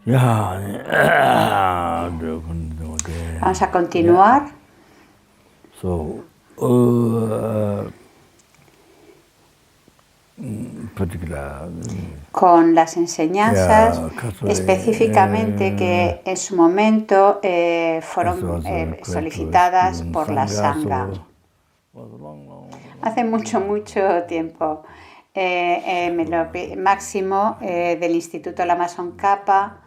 Vamos a continuar. Con las enseñanzas específicamente que en su momento fueron solicitadas por la Sangha. Hace mucho tiempo. Máximo del Instituto Lama Tsongkhapa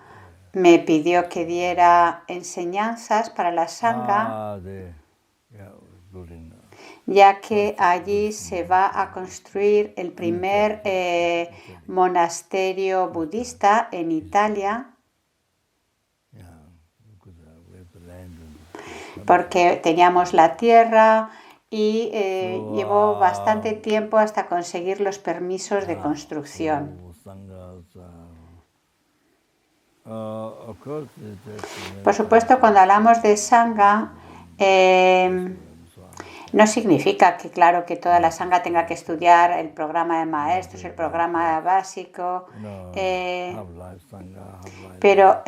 me pidió que diera enseñanzas para la Sangha, ya que allí se va a construir el primer monasterio budista en Italia, porque teníamos la tierra y llevó bastante tiempo hasta conseguir los permisos de construcción. Por supuesto, cuando hablamos de Sangha, no significa que, claro, que toda la Sangha tenga que estudiar el programa de maestros, el programa básico, pero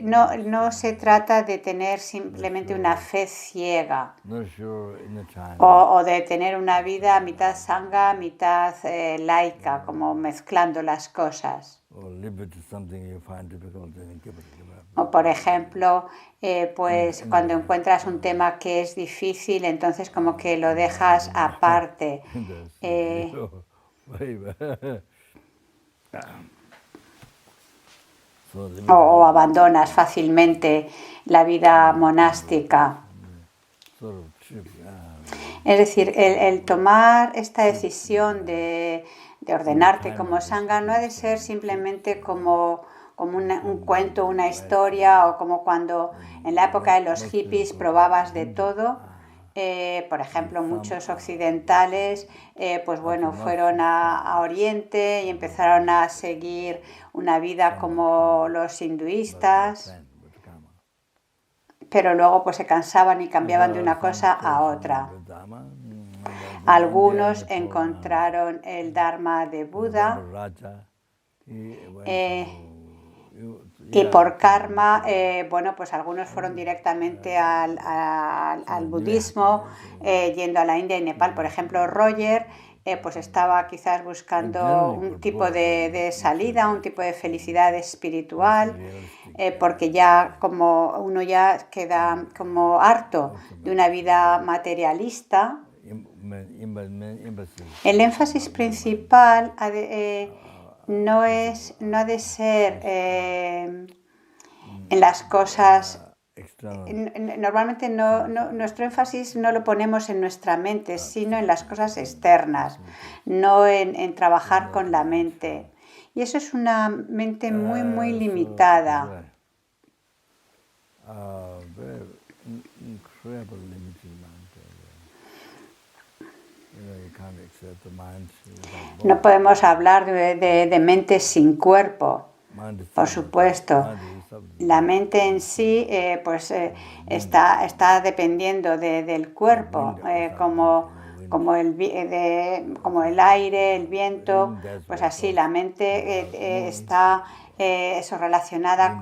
no se trata de tener simplemente una fe ciega o de tener una vida mitad Sangha, mitad laica, como mezclando las cosas. O por ejemplo, pues cuando encuentras un tema que es difícil, entonces como que lo dejas aparte. O abandonas fácilmente la vida monástica. Es decir, el tomar esta decisión de ordenarte como Sangha no ha de ser simplemente como un cuento, una historia, o como cuando en la época de los hippies probabas de todo. Por ejemplo, muchos occidentales pues bueno, fueron a Oriente y empezaron a seguir una vida como los hinduistas, pero luego pues se cansaban y cambiaban de una cosa a otra. Algunos encontraron el Dharma de Buda y por karma, bueno, pues algunos fueron directamente al budismo, yendo a la India y Nepal. Por ejemplo, Roger pues estaba quizás buscando un tipo de salida, un tipo de felicidad espiritual, porque ya como uno ya queda como harto de una vida materialista. El énfasis principal no ha de ser en las cosas. Normalmente nuestro énfasis no lo ponemos en nuestra mente, sino en las cosas externas, no en trabajar con la mente. Y eso es una mente muy limitada. No podemos hablar de mente sin cuerpo, por supuesto. La mente en sí pues está dependiendo del cuerpo, como el aire, el viento, pues así la mente está relacionada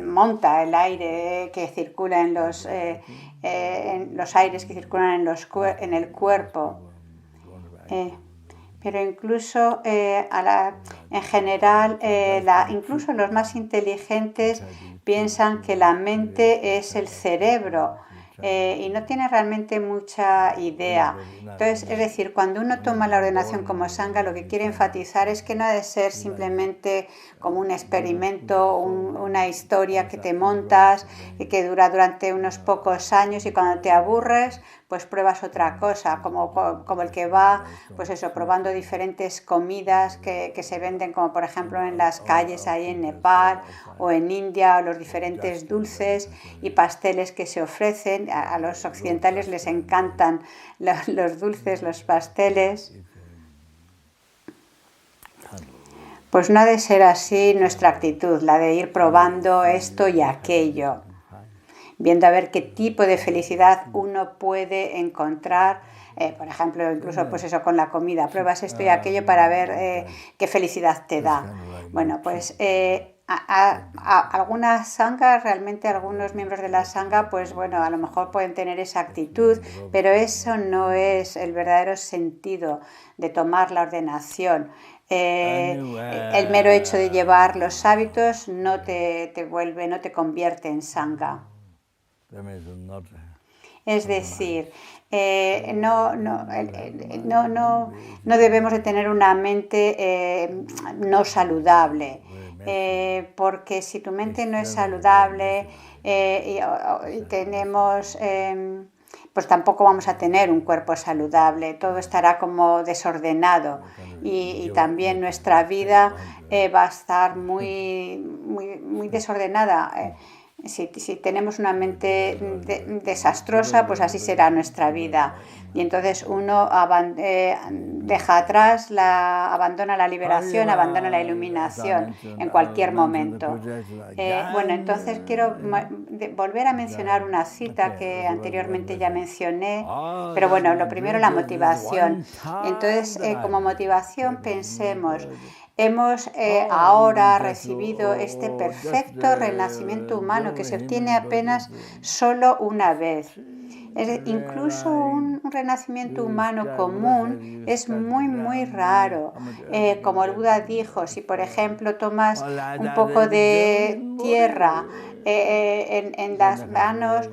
monta el aire que circula en los aires que circulan en el cuerpo. Pero incluso en general, incluso los más inteligentes piensan que la mente es el cerebro y no tiene realmente mucha idea. Entonces, es decir, cuando uno toma la ordenación como Sangha, lo que quiere enfatizar es que no ha de ser simplemente como un experimento, una historia que te montas y que dura durante unos pocos años, y cuando te aburres, pues pruebas otra cosa, como el que va, pues eso, probando diferentes comidas que se venden, como por ejemplo en las calles ahí en Nepal o en India, o los diferentes dulces y pasteles que se ofrecen. A los occidentales les encantan los dulces, los pasteles. Pues no ha de ser así nuestra actitud, la de ir probando esto y aquello, viendo a ver qué tipo de felicidad uno puede encontrar. Por ejemplo, incluso pues eso con la comida, pruebas esto y aquello para ver qué felicidad te da. Bueno, pues algunas sanghas, realmente algunos miembros de la sangha, pues bueno, a lo mejor pueden tener esa actitud, pero eso no es el verdadero sentido de tomar la ordenación. El mero hecho de llevar los hábitos no te convierte en sangha. Es decir, no debemos de tener una mente no saludable, porque si tu mente no es saludable y tenemos, pues tampoco vamos a tener un cuerpo saludable, todo estará como desordenado y también nuestra vida va a estar muy desordenada. Si tenemos una mente desastrosa, pues así será nuestra vida. Y entonces uno deja atrás, abandona la liberación, abandona la iluminación en cualquier momento. Bueno, entonces quiero volver a mencionar una cita que anteriormente ya mencioné, pero bueno, lo primero la motivación. Entonces, como motivación pensemos, hemos ahora recibido este perfecto renacimiento humano que se obtiene apenas solo una vez. Incluso un renacimiento humano común es muy raro. Como el Buda dijo, si por ejemplo tomas un poco de tierra en las manos,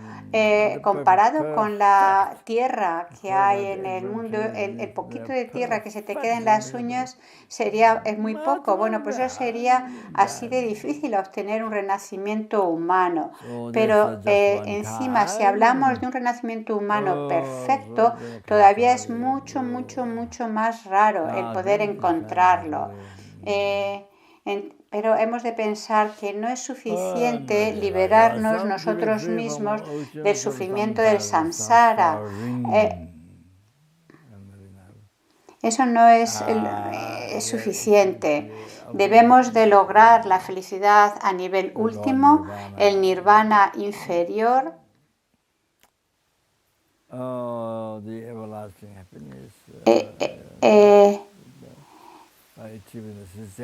comparado con la tierra que hay en el mundo, el poquito de tierra que se te queda en las uñas es muy poco. Bueno, pues eso sería así de difícil obtener un renacimiento humano. Pero encima, si hablamos de un renacimiento humano perfecto, todavía es mucho más raro el poder encontrarlo. Pero hemos de pensar que no es suficiente liberarnos nosotros mismos del sufrimiento del samsara. Eso no es suficiente. Debemos de lograr la felicidad a nivel último, el nirvana inferior.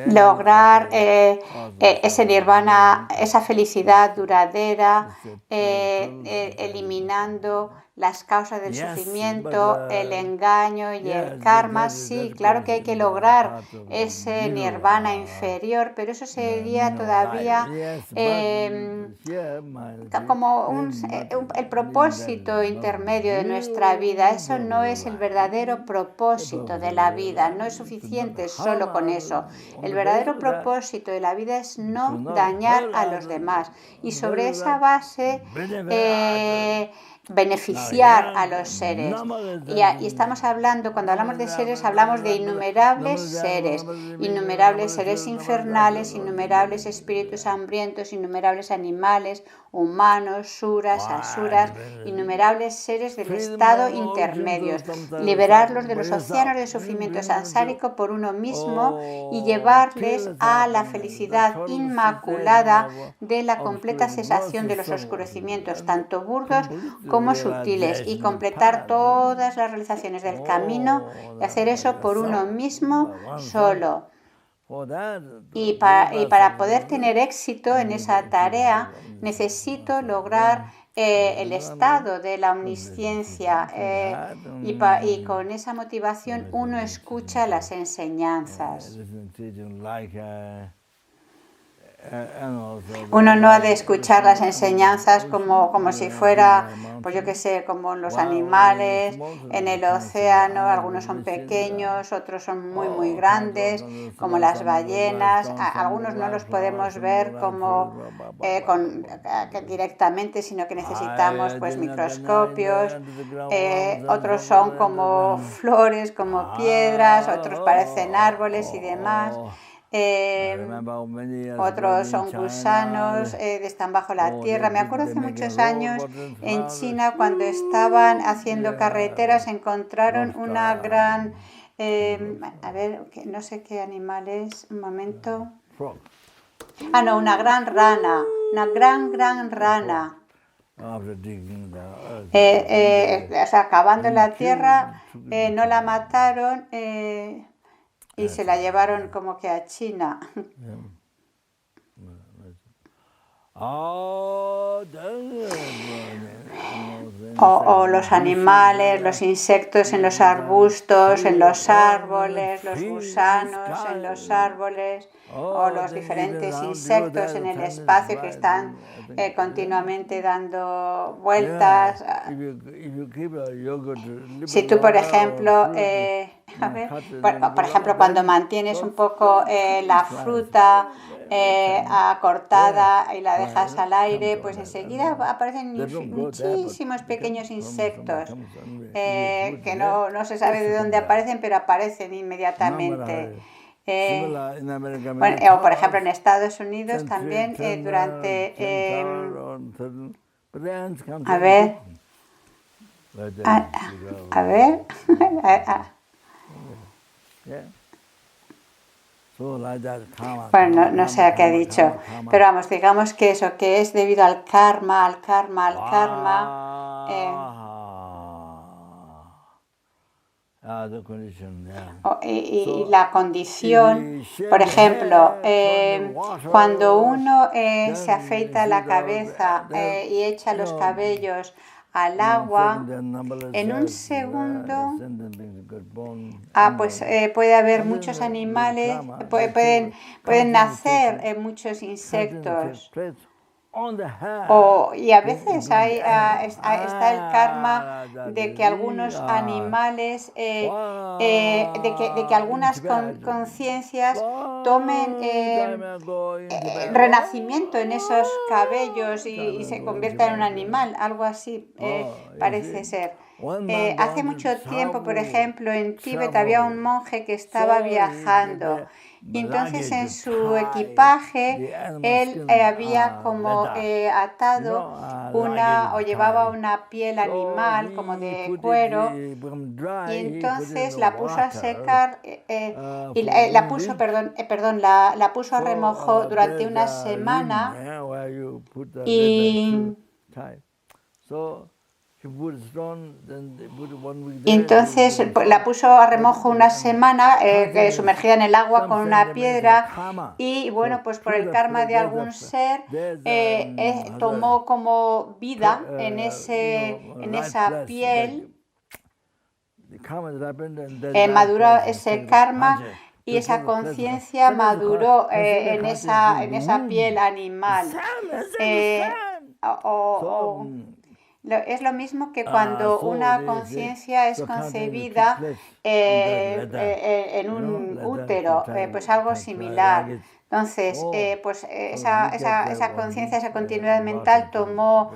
Lograr ese nirvana, esa felicidad duradera, eliminando las causas del sufrimiento, el engaño y el karma. Sí, claro que hay que lograr ese nirvana inferior, pero eso sería todavía como el propósito intermedio de nuestra vida. Eso no es el verdadero propósito de la vida, no es suficiente solo con eso. El verdadero propósito de la vida es no dañar a los demás y sobre esa base beneficiar a los seres. Y estamos hablando, cuando hablamos de seres, hablamos de innumerables seres infernales, innumerables espíritus hambrientos, innumerables animales, humanos, suras, asuras, innumerables seres del estado intermedios. Liberarlos de los océanos de sufrimiento sansárico por uno mismo y llevarles a la felicidad inmaculada de la completa cesación de los oscurecimientos, tanto burdos como sutiles, y completar todas las realizaciones del camino y hacer eso por uno mismo solo. Y para poder tener éxito en esa tarea necesito lograr el estado de la omnisciencia y con esa motivación uno escucha las enseñanzas. Uno no ha de escuchar las enseñanzas como si fuera, pues yo qué sé, como los animales en el océano. Algunos son pequeños, otros son muy grandes, como las ballenas. Algunos no los podemos ver directamente, sino que necesitamos pues microscopios. Otros son como flores, como piedras, otros parecen árboles y demás. Otros son gusanos, están bajo la tierra. Me acuerdo hace muchos años en China, cuando estaban haciendo carreteras, encontraron una gran, a ver, no sé qué animal es, un momento. No, una gran rana, una gran rana. Acabando la tierra, no la mataron. Y se la llevaron como que a China. O los animales, los insectos en los arbustos, en los árboles, los gusanos en los árboles, o los diferentes insectos en el espacio que están continuamente dando vueltas. Si tú, por ejemplo, por ejemplo, cuando mantienes un poco la fruta cortada y la dejas al aire, pues enseguida aparecen muchísimos pequeños insectos que no se sabe de dónde aparecen, pero aparecen inmediatamente. O por ejemplo en Estados Unidos también durante a ver bueno, no sé a qué ha dicho, pero vamos, digamos que eso, que es debido al karma, y la condición. Por ejemplo, cuando uno se afeita la cabeza y echa los cabellos al agua, en un segundo pues puede haber muchos animales, pueden nacer muchos insectos. Y a veces está el karma de que algunos animales, de que algunas conciencias tomen renacimiento en esos cabellos y se conviertan en un animal, algo así parece ser. Hace mucho tiempo, por ejemplo, en Tíbet había un monje que estaba viajando. Y entonces en su equipaje él había como atado o llevaba una piel animal como de cuero y entonces la puso a secar la puso a remojo durante una semana y entonces la puso a remojo una semana sumergida en el agua con una piedra y bueno, pues por el karma de algún ser tomó como vida en esa piel, maduró ese karma y esa conciencia maduró en esa piel animal. Es lo mismo que cuando una conciencia es concebida en un útero, pues algo similar. Entonces, pues esa conciencia, esa continuidad mental tomó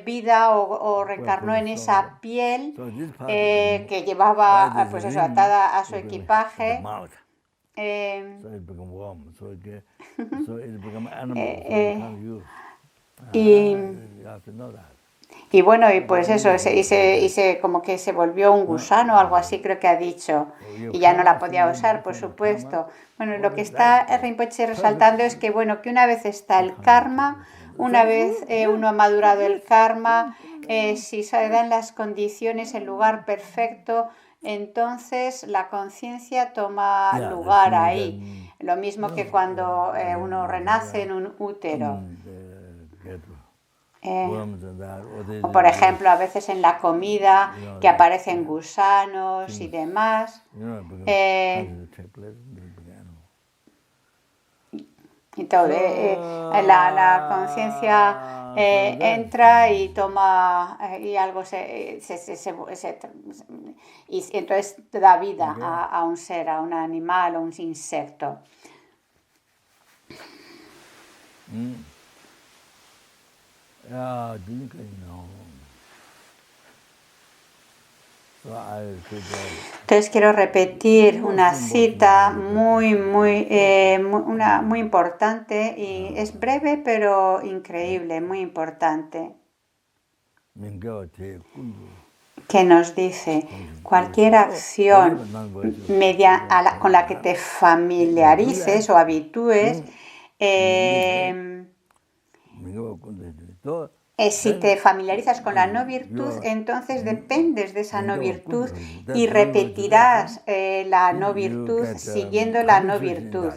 vida o reencarnó en esa piel que llevaba pues eso, atada a su equipaje. Y bueno, y pues eso, como que se volvió un gusano o algo así, creo que ha dicho, y ya no la podía usar, por supuesto. Bueno, lo que está Rinpoche resaltando es que, bueno, que una vez está el karma, una vez uno ha madurado el karma, si se dan las condiciones, el lugar perfecto, entonces la conciencia toma lugar ahí. Lo mismo que cuando uno renace en un útero. O por ejemplo, a veces en la comida que aparecen gusanos y demás. Y todo, la conciencia entra y toma y algo y entonces da vida a un ser, a un animal o un insecto. Entonces quiero repetir una cita muy importante y es breve pero increíble, muy importante, que nos dice: cualquier acción con la que te familiarices o habitúes, si te familiarizas con la no virtud, entonces dependes de esa no virtud y repetirás la no virtud siguiendo la no virtud.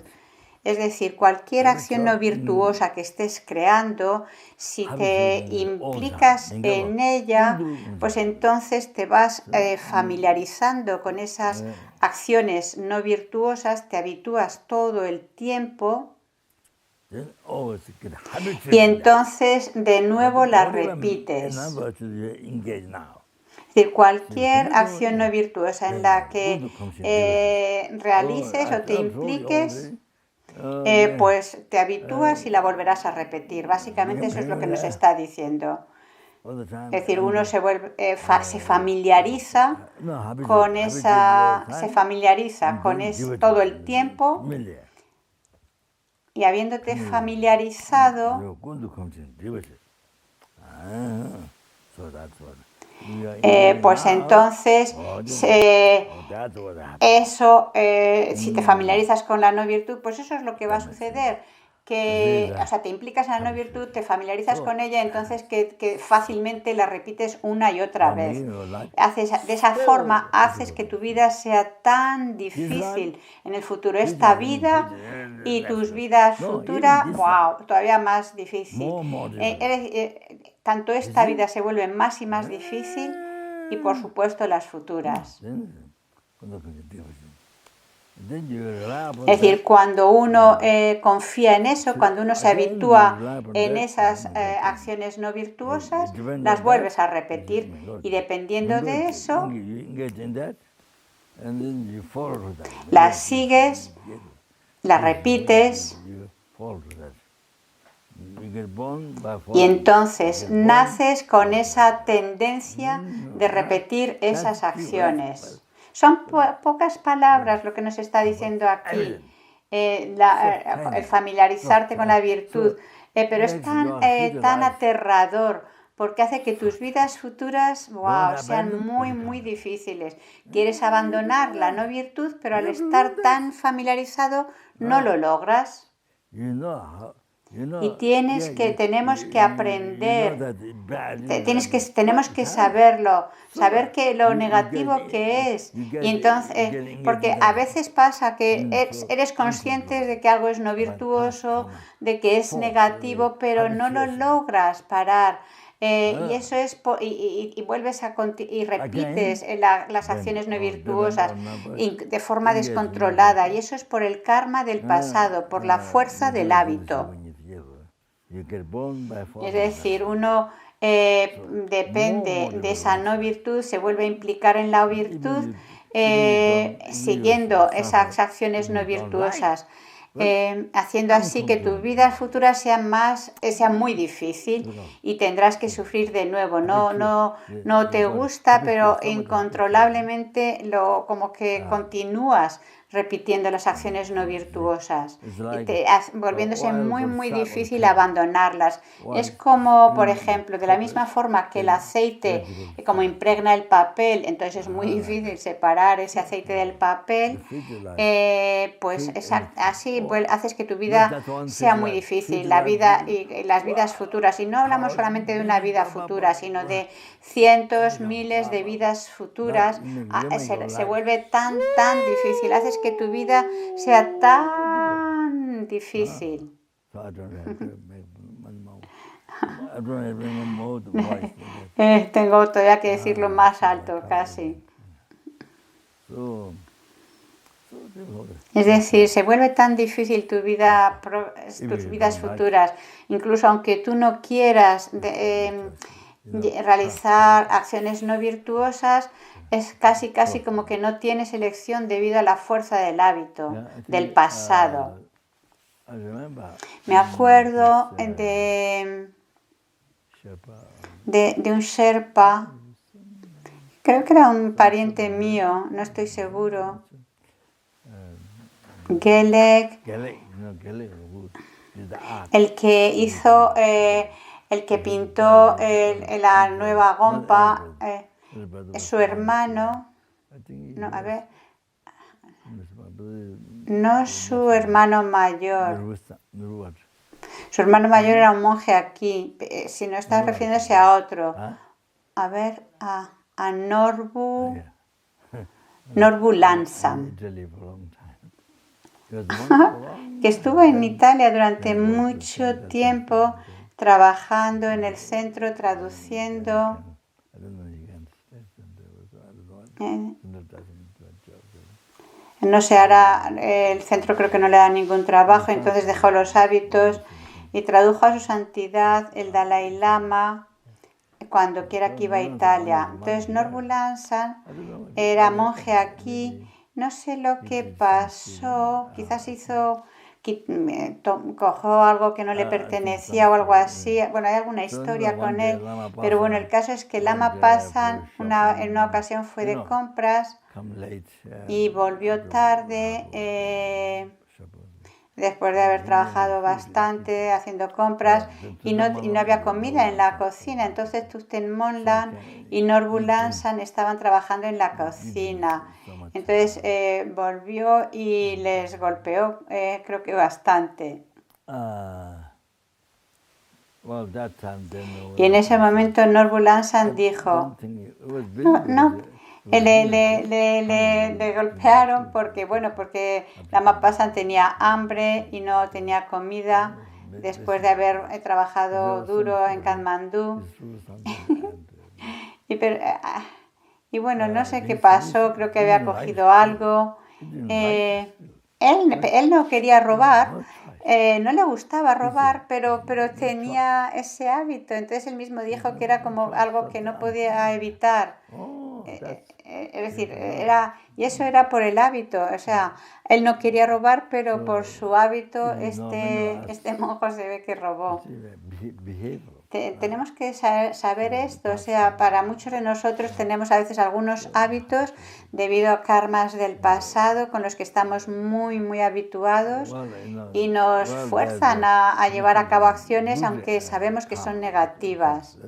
Es decir, cualquier acción no virtuosa que estés creando, si te implicas en ella, pues entonces te vas familiarizando con esas acciones no virtuosas, te habitúas todo el tiempo y entonces de nuevo las repites. Es decir, cualquier acción no virtuosa en la que realices o te impliques, pues te habitúas y la volverás a repetir. Básicamente eso es lo que nos está diciendo. Es decir, uno se familiariza con todo el tiempo, y habiéndote familiarizado, pues entonces si te familiarizas con la no virtud, pues eso es lo que va a suceder. O sea, te implicas en la no virtud, te familiarizas con ella, entonces que fácilmente la repites una y otra vez. De esa forma haces que tu vida sea tan difícil en el futuro. Esta vida y tus vidas futuras, wow, todavía más difícil. Tanto esta vida se vuelve más y más difícil, y por supuesto las futuras. Es decir, cuando uno confía en eso, cuando uno se habitúa en esas acciones no virtuosas, las vuelves a repetir, y dependiendo de eso, las sigues, las repites, y entonces naces con esa tendencia de repetir esas acciones. Son pocas palabras lo que nos está diciendo aquí, el familiarizarte con la virtud, pero es tan aterrador, porque hace que tus vidas futuras, sean muy, muy difíciles. Quieres abandonar la no virtud, pero al estar tan familiarizado no lo logras. Y tenemos que aprender, tenemos que saberlo, saber que lo negativo que es. Y entonces, porque a veces pasa que eres consciente de que algo es no virtuoso, de que es negativo, pero no lo logras parar. Y eso es y vuelves y repites las acciones no virtuosas de forma descontrolada, y eso es por el karma del pasado, por la fuerza del hábito. Es decir, uno depende de esa no virtud, se vuelve a implicar en la virtud, siguiendo esas acciones no virtuosas, haciendo así que tu vida futura sea muy difícil, y tendrás que sufrir de nuevo. No te gusta, pero incontrolablemente como que continúas repitiendo las acciones no virtuosas, volviéndose muy, muy difícil abandonarlas. Es como, por ejemplo, de la misma forma que el aceite, como impregna el papel, entonces es muy difícil separar ese aceite del papel, pues así haces que tu vida sea muy difícil, la vida y las vidas futuras. Y no hablamos solamente de una vida futura, sino de cientos, miles de vidas futuras. Se vuelve tan difícil, haces que tu vida sea tan difícil. Tengo todavía que decirlo más alto, casi. Es decir, se vuelve tan difícil tus vidas futuras, incluso aunque tú no quieras realizar acciones no virtuosas, es casi como que no tienes elección debido a la fuerza del hábito, del pasado. Me acuerdo de un Sherpa, creo que era un pariente mío, no estoy seguro. Gelek, el que pintó la nueva Gompa, su hermano, no su hermano mayor. Su hermano mayor era un monje aquí, si no está refiriéndose a otro. A ver, a Norbu Lansam. que estuvo en Italia durante mucho tiempo trabajando en el centro, traduciendo. No sé, ahora el centro creo que no le da ningún trabajo, entonces dejó los hábitos y tradujo a su santidad el Dalai Lama cuando quiera que iba a Italia. Entonces Norbu Lansan era monje aquí. No sé lo que pasó, quizás cogió algo que no le pertenecía o algo así. Bueno, hay alguna historia con él, pero bueno, el caso es que Lama Pasan en una ocasión fue de compras y volvió tarde después de haber trabajado bastante haciendo compras y no había comida en la cocina. Entonces Thupten Monlan y Norbu Lansan estaban trabajando en la cocina. Entonces volvió y les golpeó, creo que bastante. Y en ese momento Norbu Lansan dijo, no, le golpearon porque Lama Pasan tenía hambre y no tenía comida después de haber trabajado duro en Katmandú. Y bueno, no sé qué pasó, creo que había cogido algo. Él no quería robar, no le gustaba robar, pero tenía ese hábito. Entonces él mismo dijo que era como algo que no podía evitar. Es decir, y eso era por el hábito. O sea, él no quería robar, pero por su hábito este monje se ve que robó. Tenemos que saber esto, o sea, para muchos de nosotros tenemos a veces algunos hábitos debido a karmas del pasado con los que estamos muy, muy habituados y nos fuerzan a llevar a cabo acciones aunque sabemos que son negativas.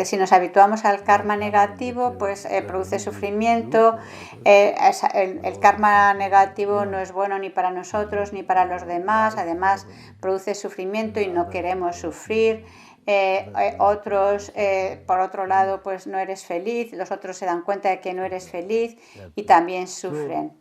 Si nos habituamos al karma negativo, pues produce sufrimiento. El karma negativo no es bueno ni para nosotros ni para los demás. Además, produce sufrimiento y no queremos sufrir. Otros, por otro lado, pues no eres feliz. Los otros se dan cuenta de que no eres feliz y también sufren.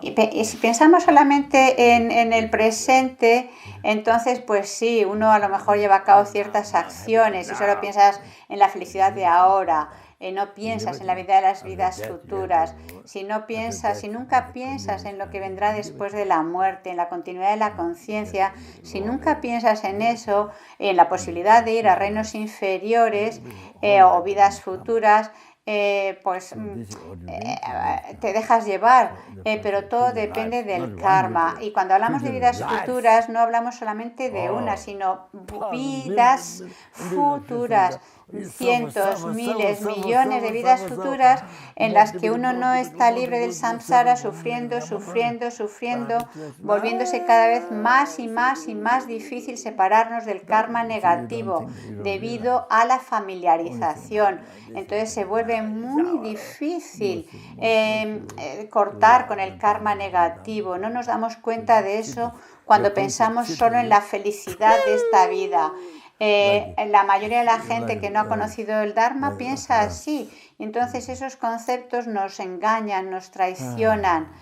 Y si pensamos solamente en el presente, entonces pues sí, uno a lo mejor lleva a cabo ciertas acciones y solo piensas en la felicidad de ahora, no piensas en la vida de las vidas futuras, si nunca piensas en lo que vendrá después de la muerte, en la continuidad de la conciencia, si nunca piensas en eso, en la posibilidad de ir a reinos inferiores o vidas futuras, pues te dejas llevar, pero todo depende del karma. Y cuando hablamos de vidas futuras, no hablamos solamente de una, sino vidas futuras, cientos, miles, millones de vidas futuras en las que uno no está libre del samsara, sufriendo, volviéndose cada vez más y más y más difícil separarnos del karma negativo debido a la familiarización. Entonces se vuelve muy difícil cortar con el karma negativo. No nos damos cuenta de eso cuando pensamos solo en la felicidad de esta vida. La mayoría de la gente que no ha conocido el Dharma piensa así. Y entonces esos conceptos nos engañan, nos traicionan.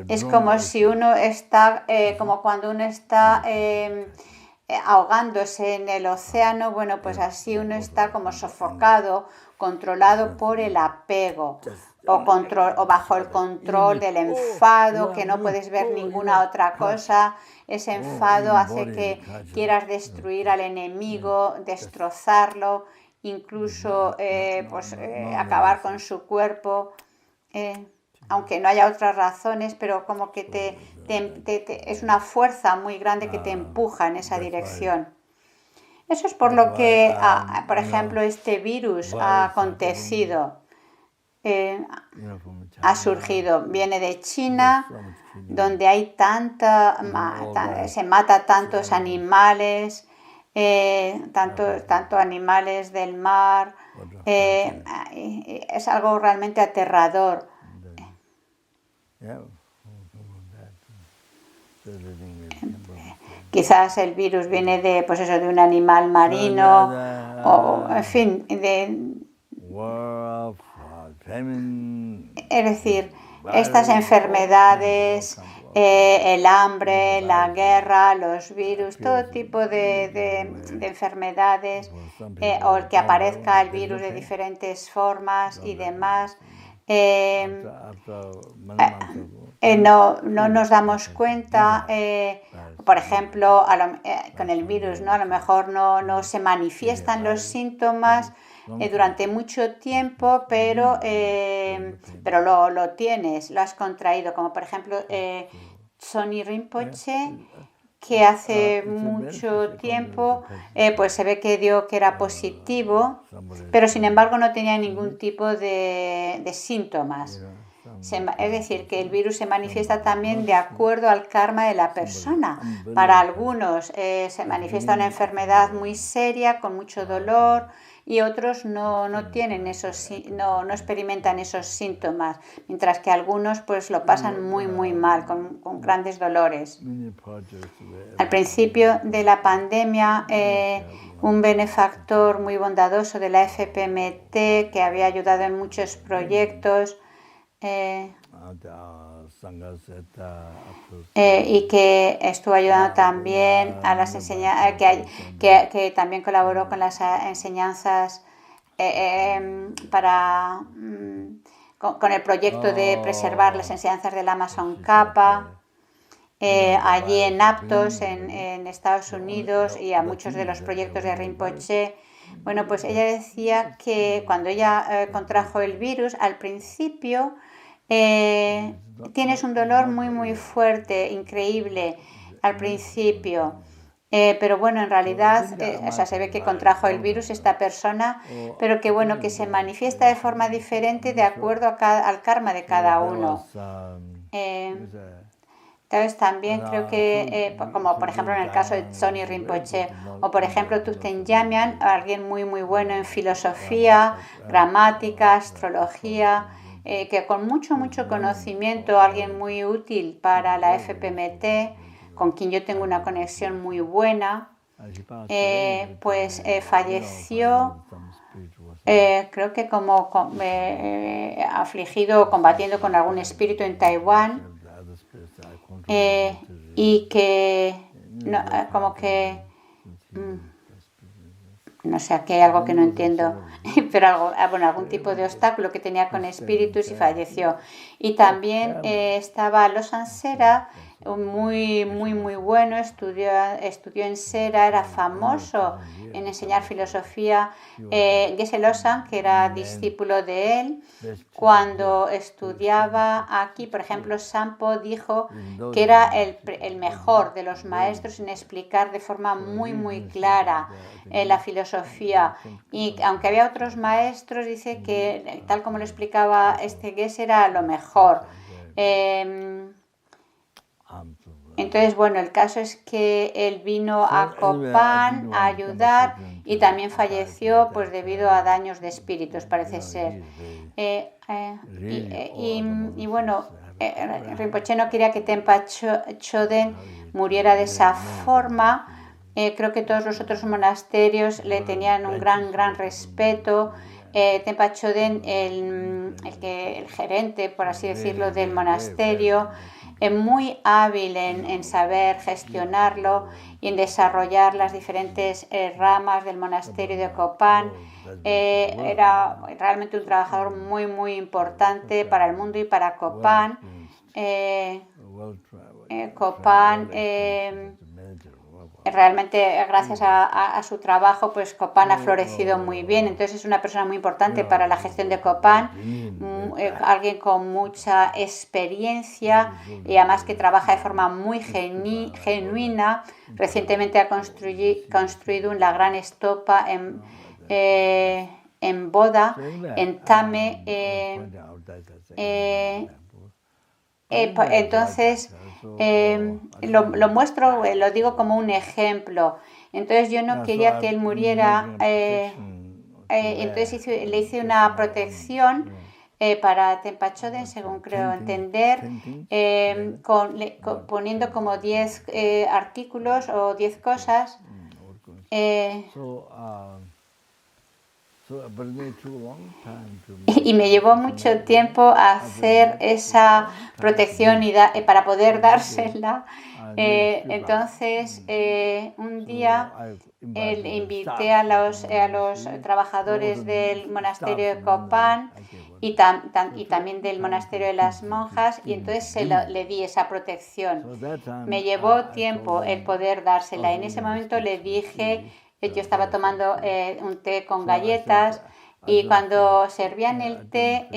Es como si uno está, como cuando uno está ahogándose en el océano, bueno, pues así uno está como sofocado, controlado por el apego o bajo el control del enfado, que no puedes ver ninguna otra cosa. Ese enfado hace que quieras destruir al enemigo, destrozarlo, incluso acabar con su cuerpo. Aunque no haya otras razones, pero como que es una fuerza muy grande que te empuja en esa dirección. Eso es por lo que, por ejemplo, este virus ha acontecido, ha surgido, viene de China, donde hay se mata tantos animales, tanto animales del mar, es algo realmente aterrador. Quizás el virus viene de un animal marino en fin, es decir, estas enfermedades, el hambre, la guerra, los virus, todo tipo de enfermedades, o el que aparezca el virus de diferentes formas y demás. No nos damos cuenta, por ejemplo, con el virus, ¿no? A lo mejor no se manifiestan los síntomas durante mucho tiempo, pero lo tienes, lo has contraído, como por ejemplo Tsonyi Rinpoche, que hace mucho tiempo pues se ve que dio que era positivo, pero sin embargo no tenía ningún tipo de síntomas. Es decir, que el virus se manifiesta también de acuerdo al karma de la persona. Para algunos se manifiesta una enfermedad muy seria, con mucho dolor, y otros no experimentan esos síntomas, mientras que algunos pues lo pasan muy mal, con grandes dolores. Al principio de la pandemia, un benefactor muy bondadoso de la FPMT, que había ayudado en muchos proyectos, y que estuvo ayudando también a las enseñanzas, que también colaboró con las enseñanzas con el proyecto de preservar las enseñanzas del Amazon Kappa, allí en Aptos, en Estados Unidos, y a muchos de los proyectos de Rinpoche. Bueno, pues ella decía que cuando ella contrajo el virus, al principio tienes un dolor muy fuerte, increíble al principio, pero bueno, en realidad se ve que contrajo el virus esta persona, pero que bueno, que se manifiesta de forma diferente de acuerdo al karma de cada uno. Entonces también creo que, como por ejemplo en el caso de Tsonyi Rinpoche, o por ejemplo Thupten Jamyang, alguien muy bueno en filosofía, gramática, astrología, que con mucho conocimiento, alguien muy útil para la FPMT, con quien yo tengo una conexión muy buena, pues falleció, creo que como afligido, combatiendo con algún espíritu en Taiwán, y que como que no sé, aquí hay algo que no entiendo, pero algún tipo de obstáculo que tenía con espíritus, y falleció. Y también estaba Losang Sera, muy bueno, estudió en Sera, era famoso en enseñar filosofía. Geshe Losang, que era discípulo de él, cuando estudiaba aquí, por ejemplo, Sampo dijo que era el mejor de los maestros en explicar de forma muy clara la filosofía, y aunque había otros maestros, dice que tal como lo explicaba este Geshe era lo mejor. Entonces, bueno, el caso es que él vino a Copán a ayudar, y también falleció pues debido a daños de espíritus, parece ser. Y bueno, Rinpoche no quería que Tenpa Choden muriera de esa forma. Creo que todos los otros monasterios le tenían un gran respeto. Tenpa Choden, el gerente, por así decirlo, del monasterio, muy hábil en saber gestionarlo y en desarrollar las diferentes ramas del monasterio de Copán. Era realmente un trabajador muy importante para el mundo y para Copán. Copán, realmente gracias a su trabajo, pues Copán ha florecido muy bien. Entonces es una persona muy importante para la gestión de Copán, alguien con mucha experiencia, y además que trabaja de forma muy genuina. Recientemente ha construido una gran estopa en Boda, en Tame. Entonces lo muestro, lo digo como un ejemplo. Entonces yo no quería que él muriera, entonces le hice una protección para Tenpa Choden, según creo entender, poniendo como 10 artículos o 10 cosas. Y me llevó mucho tiempo hacer esa protección para poder dársela. Entonces, un día le invité a los trabajadores del monasterio de Kopan y también del monasterio de las monjas, y entonces le di esa protección. Me llevó tiempo el poder dársela. En ese momento le dije, yo estaba tomando un té con galletas, y cuando servían el té,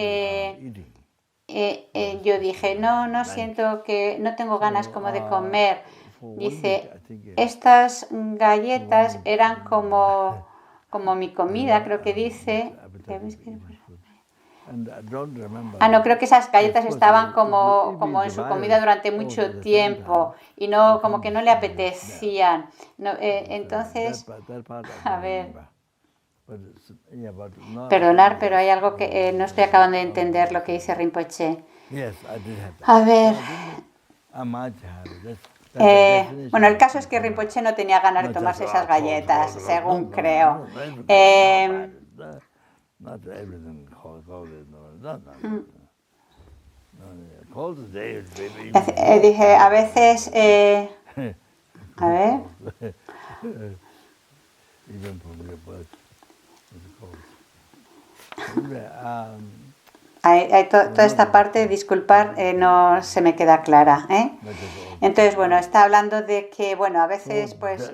yo dije, no siento que, no tengo ganas como de comer. Dice, estas galletas eran como mi comida, creo que dice. No, creo que esas galletas estaban como en su comida durante mucho tiempo y no, como que no le apetecían. No, entonces, a ver, perdonar, pero hay algo que no estoy acabando de entender lo que dice Rinpoche. A ver, bueno, el caso es que Rinpoche no tenía ganas de tomarse esas galletas, según creo. Dije, a veces, a ver. Toda esta parte, disculpar, no se me queda clara, ¿eh? Entonces, bueno, está hablando de que, bueno, a veces, pues,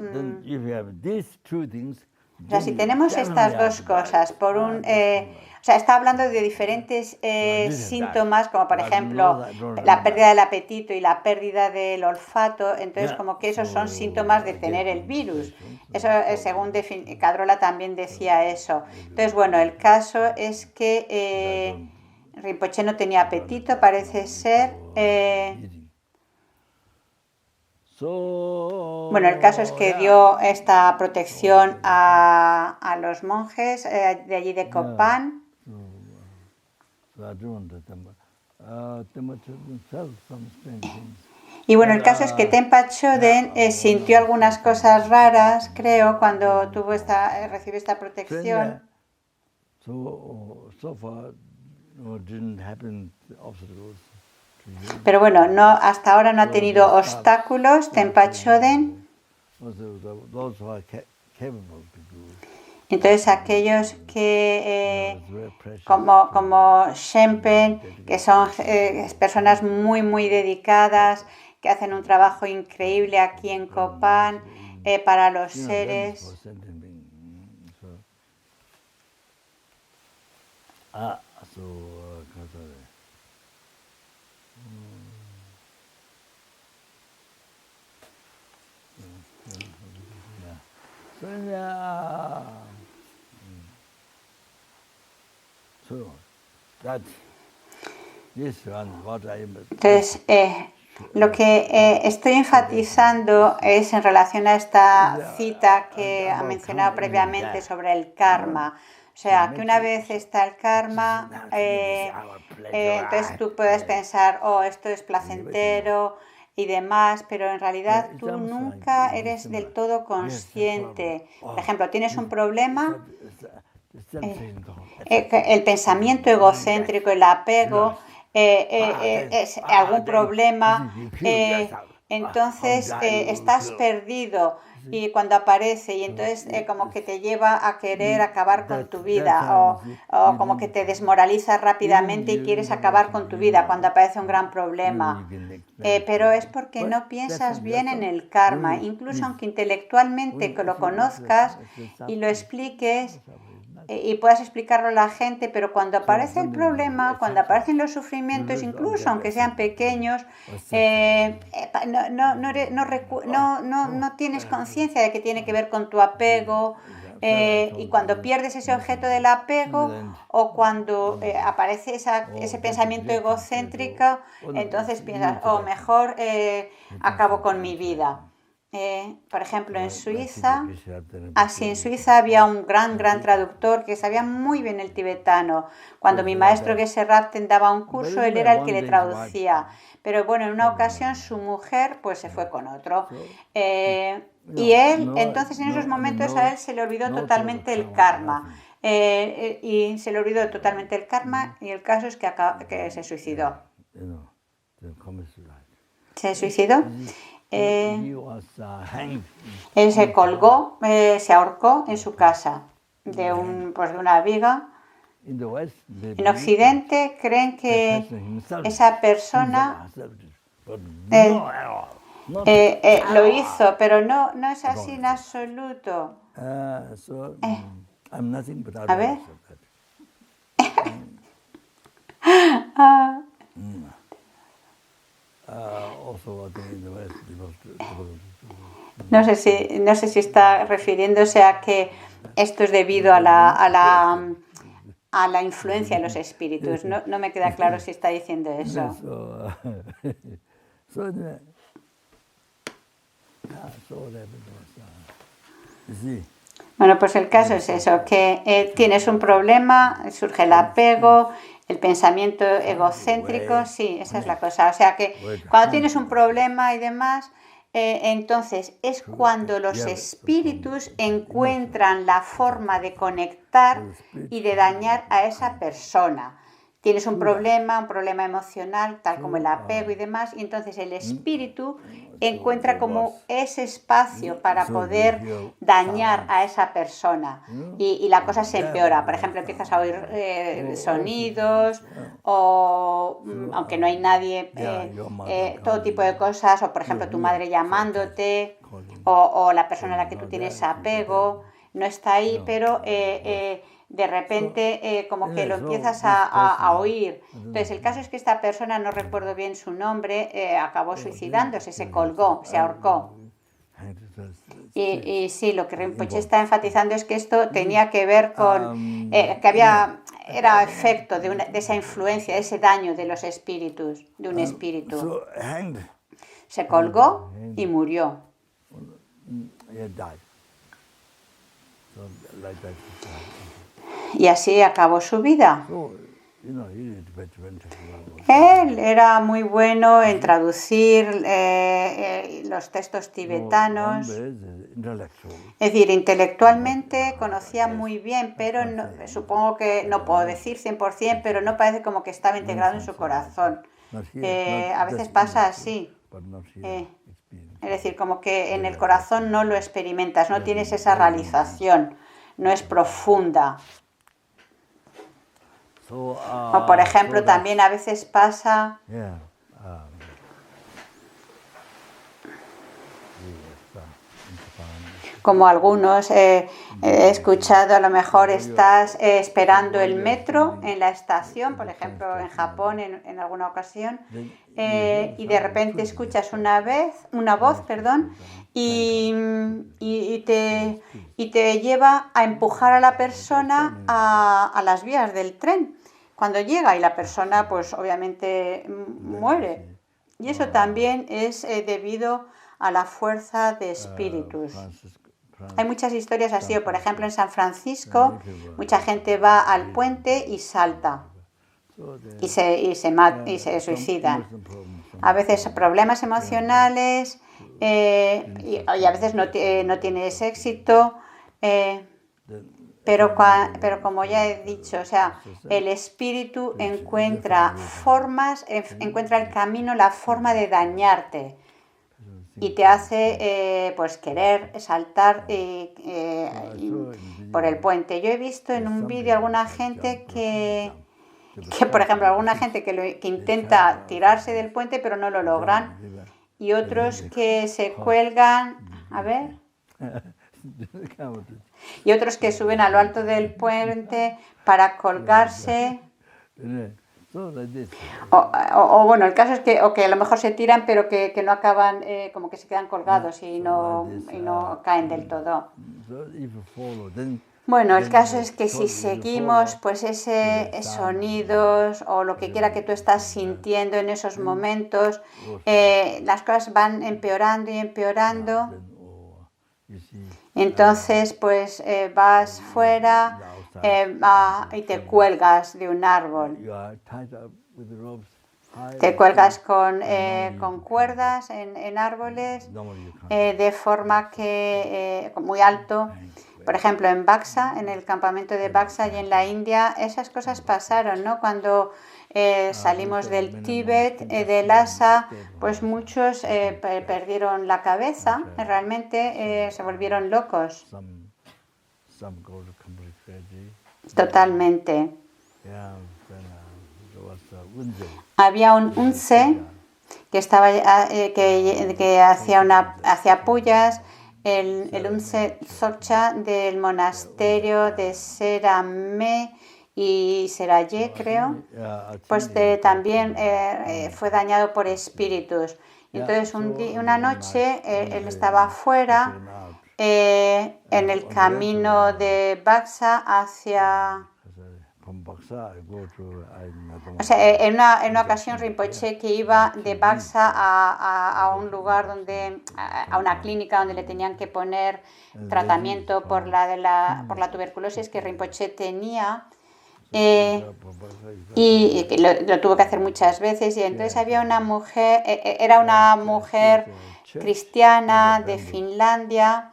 o sea, si tenemos estas dos cosas, o sea, está hablando de diferentes síntomas, como por ejemplo la pérdida del apetito y la pérdida del olfato, entonces como que esos son síntomas de tener el virus. Eso, según Cadrola también decía eso. Entonces, bueno, el caso es que Rinpoche no tenía apetito, parece ser. Bueno, el caso es que dio esta protección a los monjes de allí de Kopan. Y bueno, el caso es que Tenpa Choden sintió algunas cosas raras, creo, cuando recibió esta protección. Pero bueno, hasta ahora no ha tenido obstáculos, Tenpa Choden. Entonces, aquellos que, como Shenpen, que son personas muy, muy dedicadas, que hacen un trabajo increíble aquí en Kopan para los seres. Entonces, lo que estoy enfatizando es en relación a esta cita que ha mencionado previamente sobre el karma. O sea, que una vez está el karma, entonces tú puedes pensar, esto es placentero y demás, pero en realidad tú nunca eres del todo consciente. Por ejemplo, tienes un problema, el pensamiento egocéntrico, el apego, es algún problema, entonces estás perdido. Y cuando aparece, y entonces como que te lleva a querer acabar con tu vida, o como que te desmoralizas rápidamente y quieres acabar con tu vida cuando aparece un gran problema. Pero es porque no piensas bien en el karma, incluso aunque intelectualmente que lo conozcas y lo expliques, y puedas explicarlo a la gente, pero cuando aparece el problema, cuando aparecen los sufrimientos, incluso aunque sean pequeños, no tienes conciencia de que tiene que ver con tu apego, y cuando pierdes ese objeto del apego, o cuando aparece ese pensamiento egocéntrico, entonces piensas, mejor acabo con mi vida. Por ejemplo, en Suiza había un gran traductor que sabía muy bien el tibetano. Cuando mi maestro Geshe Rabten daba un curso, él era el que le traducía. Pero bueno, en una ocasión su mujer pues se fue con otro. Y él, entonces en esos momentos a él se le olvidó totalmente el karma. y se le olvidó totalmente el karma y el caso es que se suicidó. Se suicidó. Él se colgó, se ahorcó en su casa de una viga. En Occidente creen que esa persona lo hizo, pero no es así en absoluto. A ver. No sé si está refiriéndose a que esto es debido a la influencia de los espíritus. No me queda claro si está diciendo eso. Bueno, pues el caso es eso, que tienes un problema, surge el apego, el pensamiento egocéntrico, sí, esa es la cosa. O sea que cuando tienes un problema y demás, entonces es cuando los espíritus encuentran la forma de conectar y de dañar a esa persona. Tienes un problema emocional, tal como el apego y demás, y entonces el espíritu encuentra como ese espacio para poder dañar a esa persona y la cosa se empeora. Por ejemplo, empiezas a oír sonidos o, aunque no hay nadie, todo tipo de cosas, o por ejemplo tu madre llamándote o la persona a la que tú tienes apego no está ahí, pero de repente como que lo empiezas a oír. Entonces el caso es que esta persona, no recuerdo bien su nombre, acabó suicidándose, se colgó, se ahorcó. Y sí, lo que Rinpoche está enfatizando es que esto tenía que ver con que era efecto de esa influencia, de ese daño de los espíritus, de un espíritu. Se colgó y murió. Y así acabó su vida. Él era muy bueno en traducir los textos tibetanos. Es decir, intelectualmente conocía muy bien, pero supongo que, no puedo decir 100%, pero no parece como que estaba integrado en su corazón. A veces pasa así. Es decir, como que en el corazón no lo experimentas, no tienes esa realización, no es profunda. O por ejemplo, también a veces pasa como algunos he escuchado, a lo mejor estás esperando el metro en la estación, por ejemplo en Japón en alguna ocasión, y de repente escuchas una voz, y te lleva a empujar a la persona a las vías del tren. Cuando llega y la persona pues obviamente muere. Y eso también es debido a la fuerza de espíritus. Hay muchas historias así, por ejemplo en San Francisco mucha gente va al puente y salta y se suicidan. A veces problemas emocionales y a veces no tienes éxito, pero como ya he dicho, o sea, el espíritu encuentra encuentra el camino, la forma de dañarte. Y te hace pues querer saltar por el puente. Yo he visto en un vídeo alguna gente que por ejemplo, alguna gente que intenta tirarse del puente pero no lo logran. Y otros que se cuelgan, y otros que suben a lo alto del puente para colgarse. O bueno, el caso es que a lo mejor se tiran pero que no acaban, como que se quedan colgados y no caen del todo. Bueno, el caso es que si seguimos pues ese sonidos o lo que quiera que tú estás sintiendo en esos momentos, las cosas van empeorando y empeorando. Entonces pues vas fuera y te cuelgas de un árbol. Te cuelgas con cuerdas en árboles de forma que muy alto, Por ejemplo, en Baksa, en el campamento de Baksa y en la India, esas cosas pasaron, ¿no? Cuando salimos del Tíbet, de Lhasa, pues muchos perdieron la cabeza, realmente se volvieron locos, totalmente. Había un Unse que estaba que hacía pullas, el Unse Dzogchen del monasterio de Serame y Seraye, creo, pues también fue dañado por espíritus. Entonces una noche él estaba afuera en el camino de Baksa hacia... O sea, en una ocasión Rinpoche que iba de Baksa a un lugar donde, a una clínica donde le tenían que poner tratamiento por la tuberculosis que Rinpoche tenía, y lo tuvo que hacer muchas veces, y entonces había una mujer, era una mujer cristiana de Finlandia.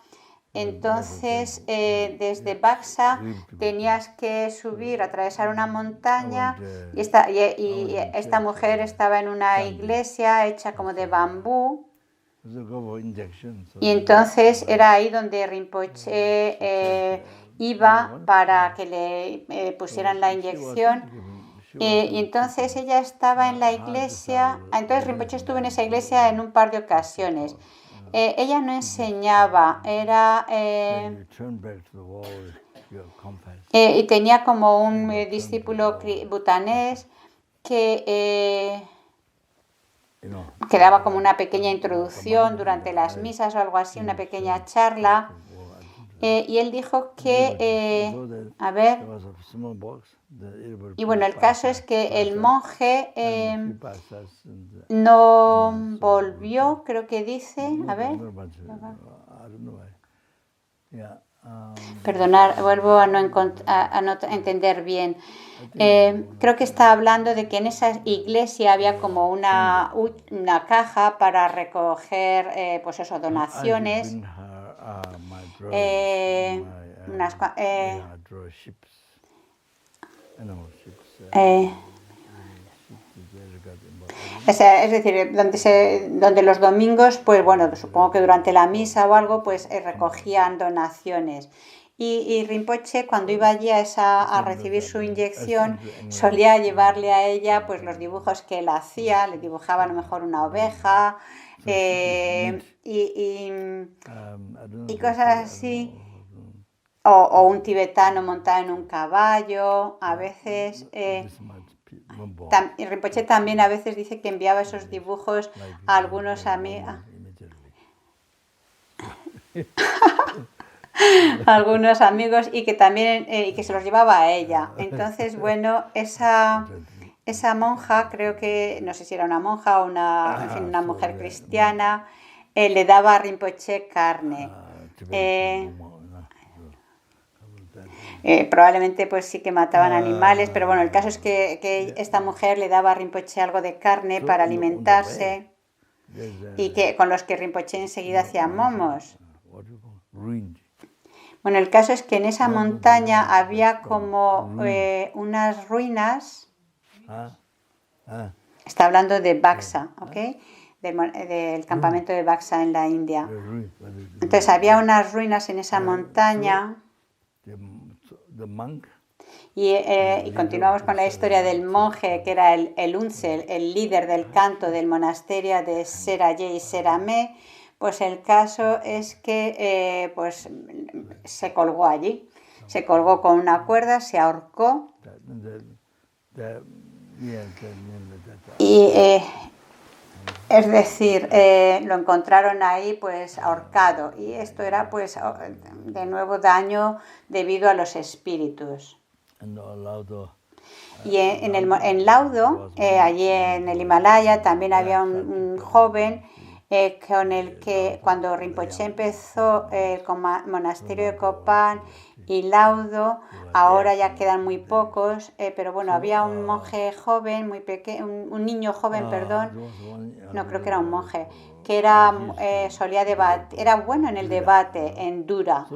Entonces, desde Baksa tenías que subir, atravesar una montaña, y esta mujer estaba en una iglesia hecha como de bambú, y entonces era ahí donde Rinpoche iba para que le pusieran la inyección. Y entonces ella estaba en la iglesia, entonces Rinpoche estuvo en esa iglesia en un par de ocasiones. Ella no enseñaba, y tenía como un discípulo butanés que daba como una pequeña introducción durante las misas o algo así, una pequeña charla. Y él dijo que, y bueno, el caso es que el monje no volvió, creo que dice, perdonar, vuelvo a no entender bien. Creo que está hablando de que en esa iglesia había como una caja para recoger, pues eso, donaciones. Es decir, donde los domingos, pues bueno, supongo que durante la misa o algo, pues recogían donaciones. Y Rinpoche, cuando iba allí a recibir su inyección, solía llevarle a ella pues los dibujos que él hacía, le dibujaba a lo mejor una oveja y cosas así, o un tibetano montado en un caballo, a veces... Rinpoche también a veces dice que enviaba esos dibujos a algunos amigos. Algunos amigos y que también y que se los llevaba a ella. Entonces, bueno, esa monja, creo que, no sé si era una monja o una mujer cristiana, le daba a Rinpoche carne. Probablemente pues sí que mataban animales, pero bueno, el caso es que esta mujer le daba a Rinpoche algo de carne para alimentarse, y que con los que Rinpoche enseguida hacía momos. Bueno, el caso es que en esa montaña había como unas ruinas. Está hablando de Baksa, ¿ok? Del campamento de Baksa en la India. Entonces había unas ruinas en esa montaña. Y continuamos con la historia del monje que era el Unse, el líder del canto del monasterio de Seraye y Serame. Pues el caso es que pues se colgó allí, se colgó con una cuerda, se ahorcó. Y es decir, lo encontraron ahí pues ahorcado, y esto era pues de nuevo daño debido a los espíritus. Y en Laudo, allí en el Himalaya, también había un joven con el que cuando Rinpoche empezó el monasterio de Kopan y Laudo, ahora ya quedan muy pocos, pero bueno, había un monje joven, muy pequeño, un niño joven, perdón, no creo que era un monje, que solía debatir, era bueno en el debate, en Dura.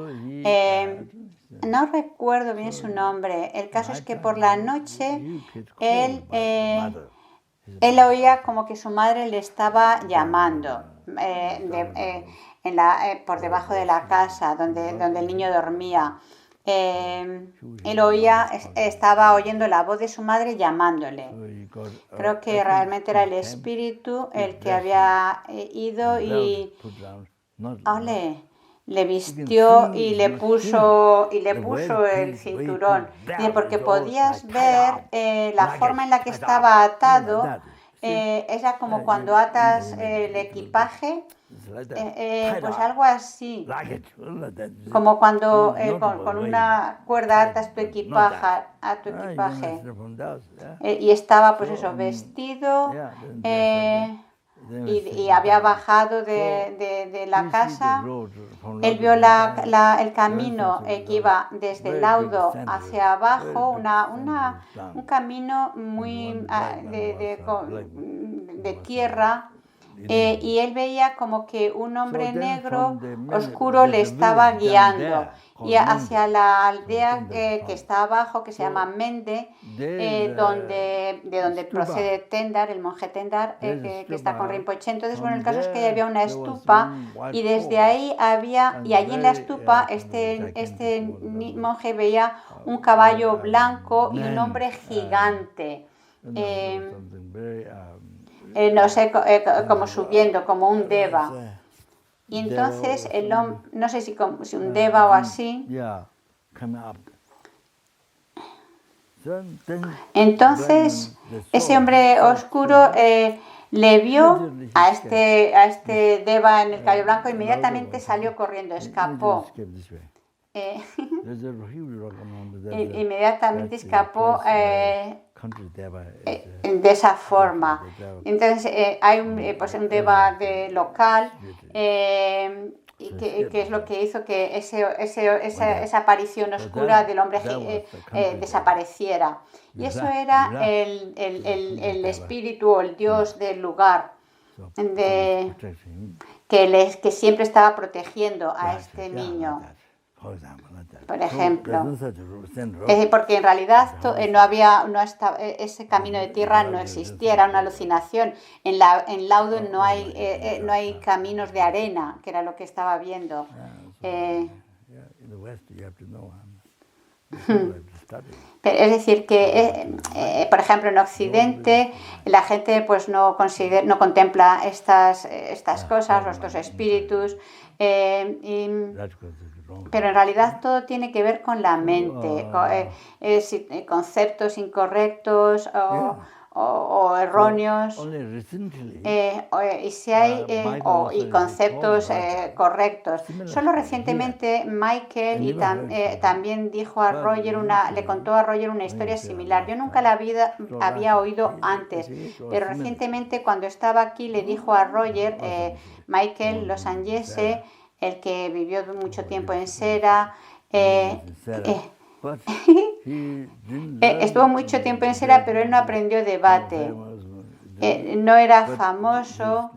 No recuerdo bien su nombre. El caso es que por la noche él oía como que su madre le estaba llamando por debajo de la casa donde el niño dormía. Él estaba oyendo la voz de su madre llamándole. Creo que realmente era el espíritu el que había ido y le vistió y le puso el cinturón. Porque podías ver la forma en la que estaba atado. Era como cuando atas el equipaje, pues algo así, como cuando con una cuerda atas tu equipaje, y estaba pues eso, vestido, y había bajado de la casa. Él vio el camino que iba desde el Laudo hacia abajo, un camino muy de tierra, y él veía como que un hombre negro oscuro le estaba guiando y hacia la aldea que está abajo, que se llama Mende, de donde procede Tendar, el monje Tendar, que está con Rinpoche. Entonces, bueno, el caso es que había una estupa y desde ahí y allí en la estupa este monje veía un caballo blanco y un hombre gigante. No sé, como subiendo, como un deva. Y entonces el hombre, no sé si un deva o así. Entonces ese hombre oscuro le vio a este deva en el caballo blanco, inmediatamente salió corriendo, escapó. Inmediatamente escapó de esa forma. Entonces hay un deva local que es lo que hizo que esa aparición oscura del hombre desapareciera. Y eso era el espíritu o el dios del lugar que siempre estaba protegiendo a este niño. Por ejemplo, porque en realidad ese camino de tierra no existía, era una alucinación. En Laudo no hay caminos de arena, que era lo que estaba viendo. Es decir, que por ejemplo en Occidente la gente pues no contempla estas cosas, estos espíritus, pero en realidad todo tiene que ver con la mente, conceptos incorrectos o erróneos, y conceptos correctos. Solo recientemente Michael también dijo a Roger le contó a Roger una historia similar. Yo nunca la había oído antes, pero recientemente cuando estaba aquí le dijo a Roger, Michael Losangese, el que vivió mucho tiempo en Sera, estuvo mucho tiempo en Sera, pero él no aprendió debate. No era famoso,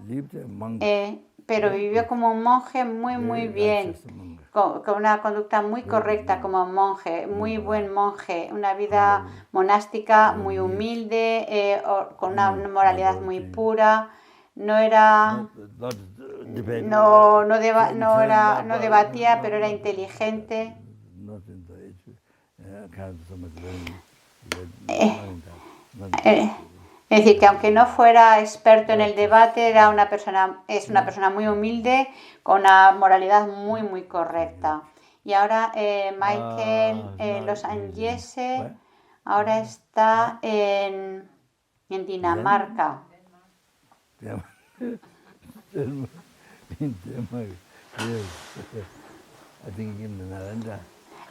pero vivió como un monje muy bien, con una conducta muy correcta como monje, muy buen monje, una vida monástica muy humilde, con una moralidad muy pura. No debatía, pero era inteligente. Es decir, que aunque no fuera experto en el debate, es una persona muy humilde, con una moralidad muy correcta. Y ahora Michael Losangese ahora está en Dinamarca.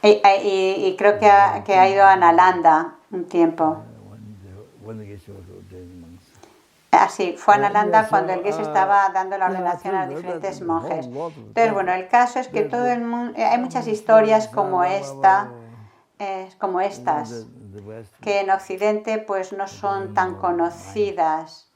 Y creo que ha ido a Nalanda un tiempo. Así, fue a Nalanda cuando el Geshe estaba dando la ordenación a los diferentes monjes. Entonces, bueno, el caso es que todo el mundo, hay muchas historias como estas, que en Occidente pues no son tan conocidas.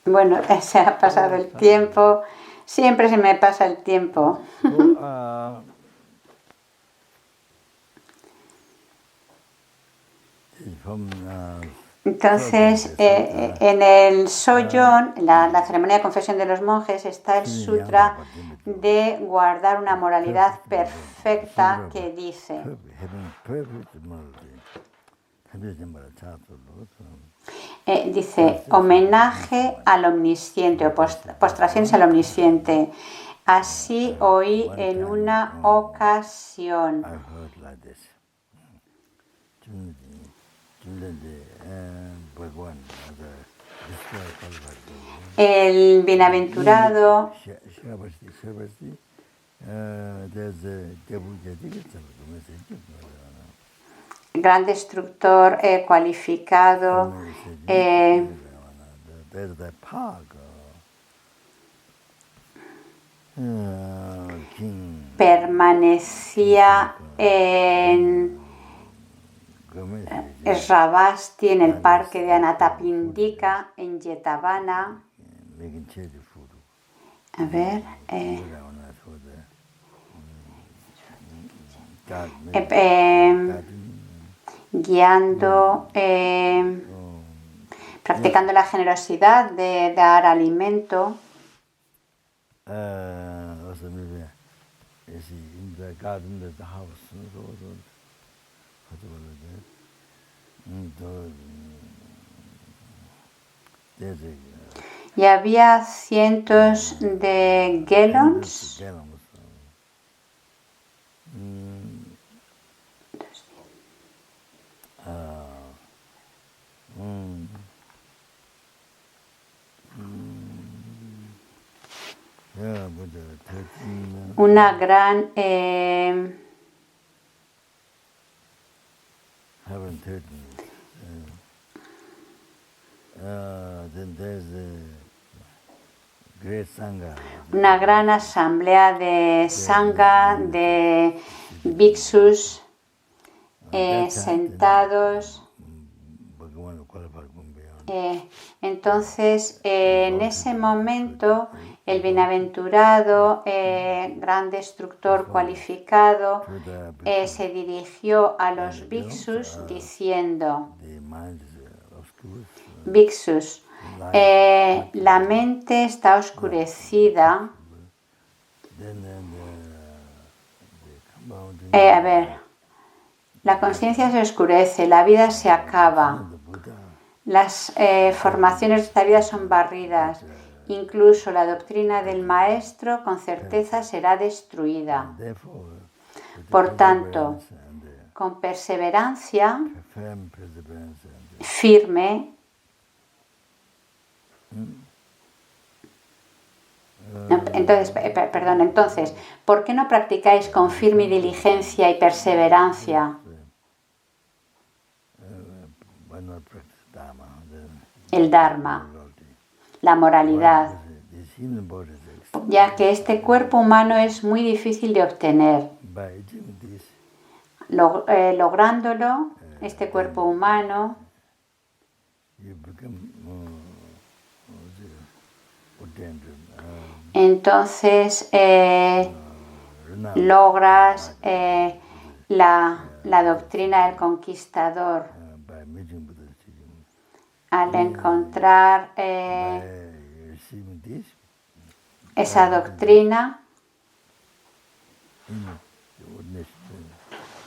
Bueno, se ha pasado el tiempo. Siempre se me pasa el tiempo. Entonces, en el Soyon, la ceremonia de confesión de los monjes, está el sutra de guardar una moralidad perfecta que dice: homenaje al omnisciente o postraciones al omnisciente. Así oí en una ocasión. El bienaventurado gran destructor cualificado permanecía en Ravasti, en el parque de Anathapindika, en Jetavana. A ver. Guiando, practicando la generosidad de dar alimento. Y había cientos de gallons. Una gran una gran asamblea de sangha, de bhikshus sentados. Entonces, en ese momento, el bienaventurado, gran destructor cualificado, se dirigió a los bhikshus diciendo: bhikshus, la mente está oscurecida. La conciencia se oscurece, la vida se acaba. Las formaciones de esta vida son barridas. Incluso la doctrina del maestro con certeza será destruida. Por tanto, con perseverancia firme, entonces, ¿por qué no practicáis con firme diligencia y perseverancia el Dharma, la moralidad? Ya que este cuerpo humano es muy difícil de obtener. Lográndolo, este cuerpo humano, entonces logras la doctrina del conquistador. Al encontrar esa doctrina,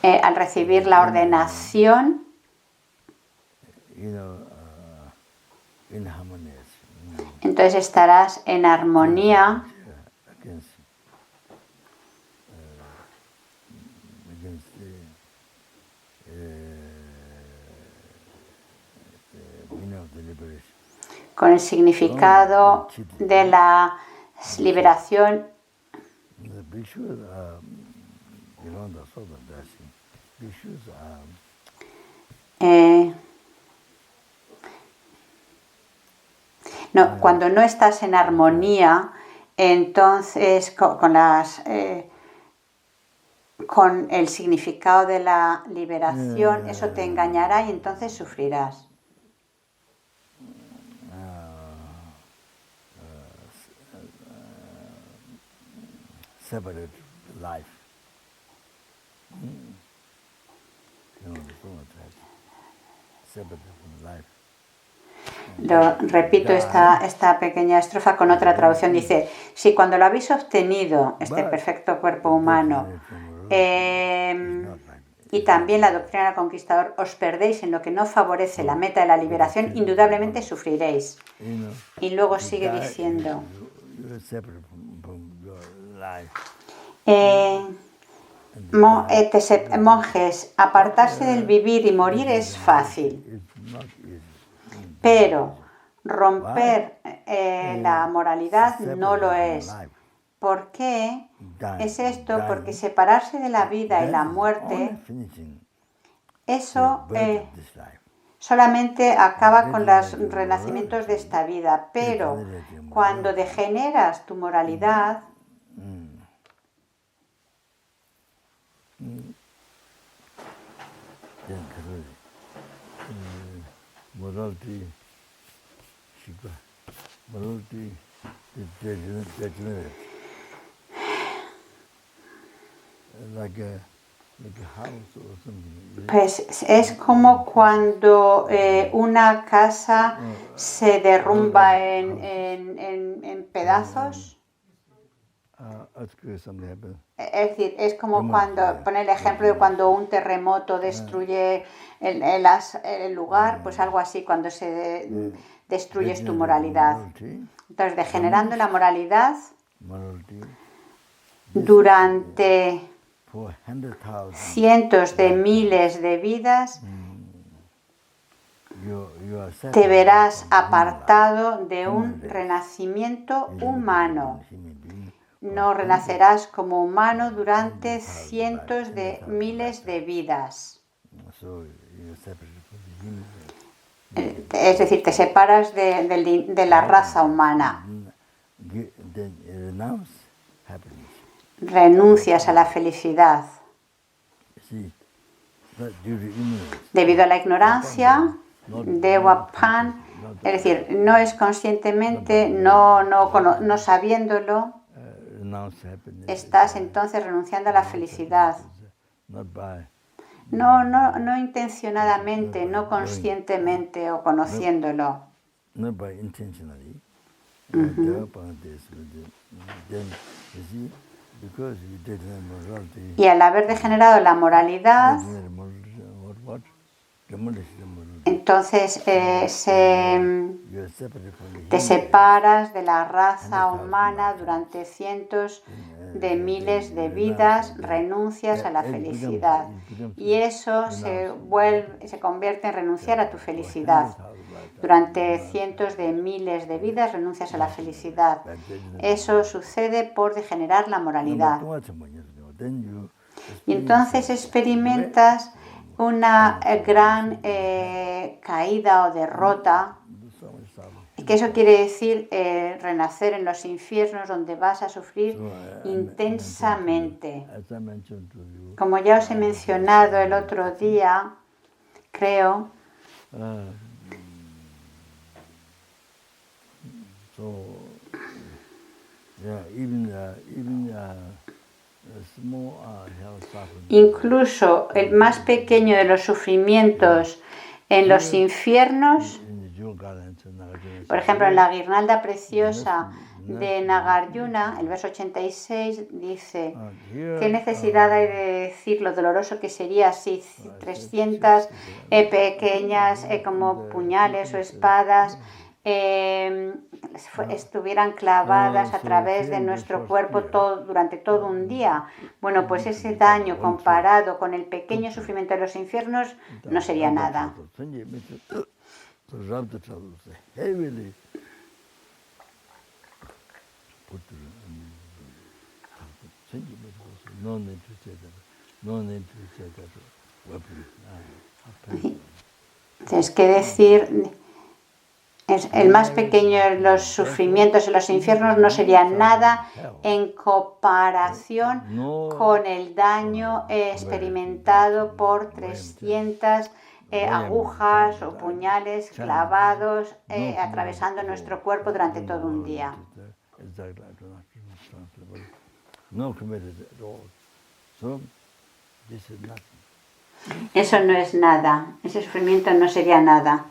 al recibir la ordenación, entonces estarás en armonía con el significado de la liberación. No, cuando no estás en armonía, entonces con el significado de la liberación, eso te engañará y entonces sufrirás. Separate life. Separate from life. Repito esta pequeña estrofa con otra traducción. Dice, si cuando lo habéis obtenido, este perfecto cuerpo humano, y también la doctrina del conquistador, os perdéis en lo que no favorece la meta de la liberación, indudablemente sufriréis. Y luego sigue diciendo, monjes, apartarse del vivir y morir es fácil, pero romper la moralidad no lo es. ¿Por qué es esto? Porque separarse de la vida y la muerte, eso solamente acaba con los renacimientos de esta vida, pero cuando degeneras tu moralidad, pues es como cuando una casa se derrumba en pedazos. Es decir, es como cuando, pone el ejemplo de cuando un terremoto destruye el lugar, pues algo así, cuando se destruyes tu moralidad. Entonces, degenerando la moralidad durante cientos de miles de vidas, te verás apartado de un renacimiento humano. No renacerás como humano durante cientos de miles de vidas. Es decir, te separas de la raza humana. Renuncias a la felicidad. Debido a la ignorancia, Dewa Pan, es decir, no es conscientemente, no sabiéndolo, estás entonces renunciando a la felicidad. No intencionadamente, no conscientemente o conociéndolo. Y al haber degenerado la moralidad, entonces te separas de la raza humana durante cientos de miles de vidas, renuncias a la felicidad. Y eso se convierte en renunciar a tu felicidad. Durante cientos de miles de vidas renuncias a la felicidad. Eso sucede por degenerar la moralidad. Y entonces experimentas una gran caída o derrota, que eso quiere decir renacer en los infiernos, donde vas a sufrir intensamente. Como ya os he mencionado el otro día, creo, incluso el más pequeño de los sufrimientos en los infiernos, por ejemplo, en la guirnalda preciosa de Nagarjuna, el verso 86 dice: ¿qué necesidad hay de decir lo doloroso que sería si 300 pequeñas como puñales o espadas estuvieran clavadas a través de nuestro cuerpo durante todo un día? Bueno, pues ese daño comparado con el pequeño sufrimiento de los infiernos no sería nada. Es que decir, el más pequeño de los sufrimientos en los infiernos no sería nada en comparación con el daño experimentado por 300 agujas o puñales clavados atravesando nuestro cuerpo durante todo un día. Eso no es nada, ese sufrimiento no sería nada.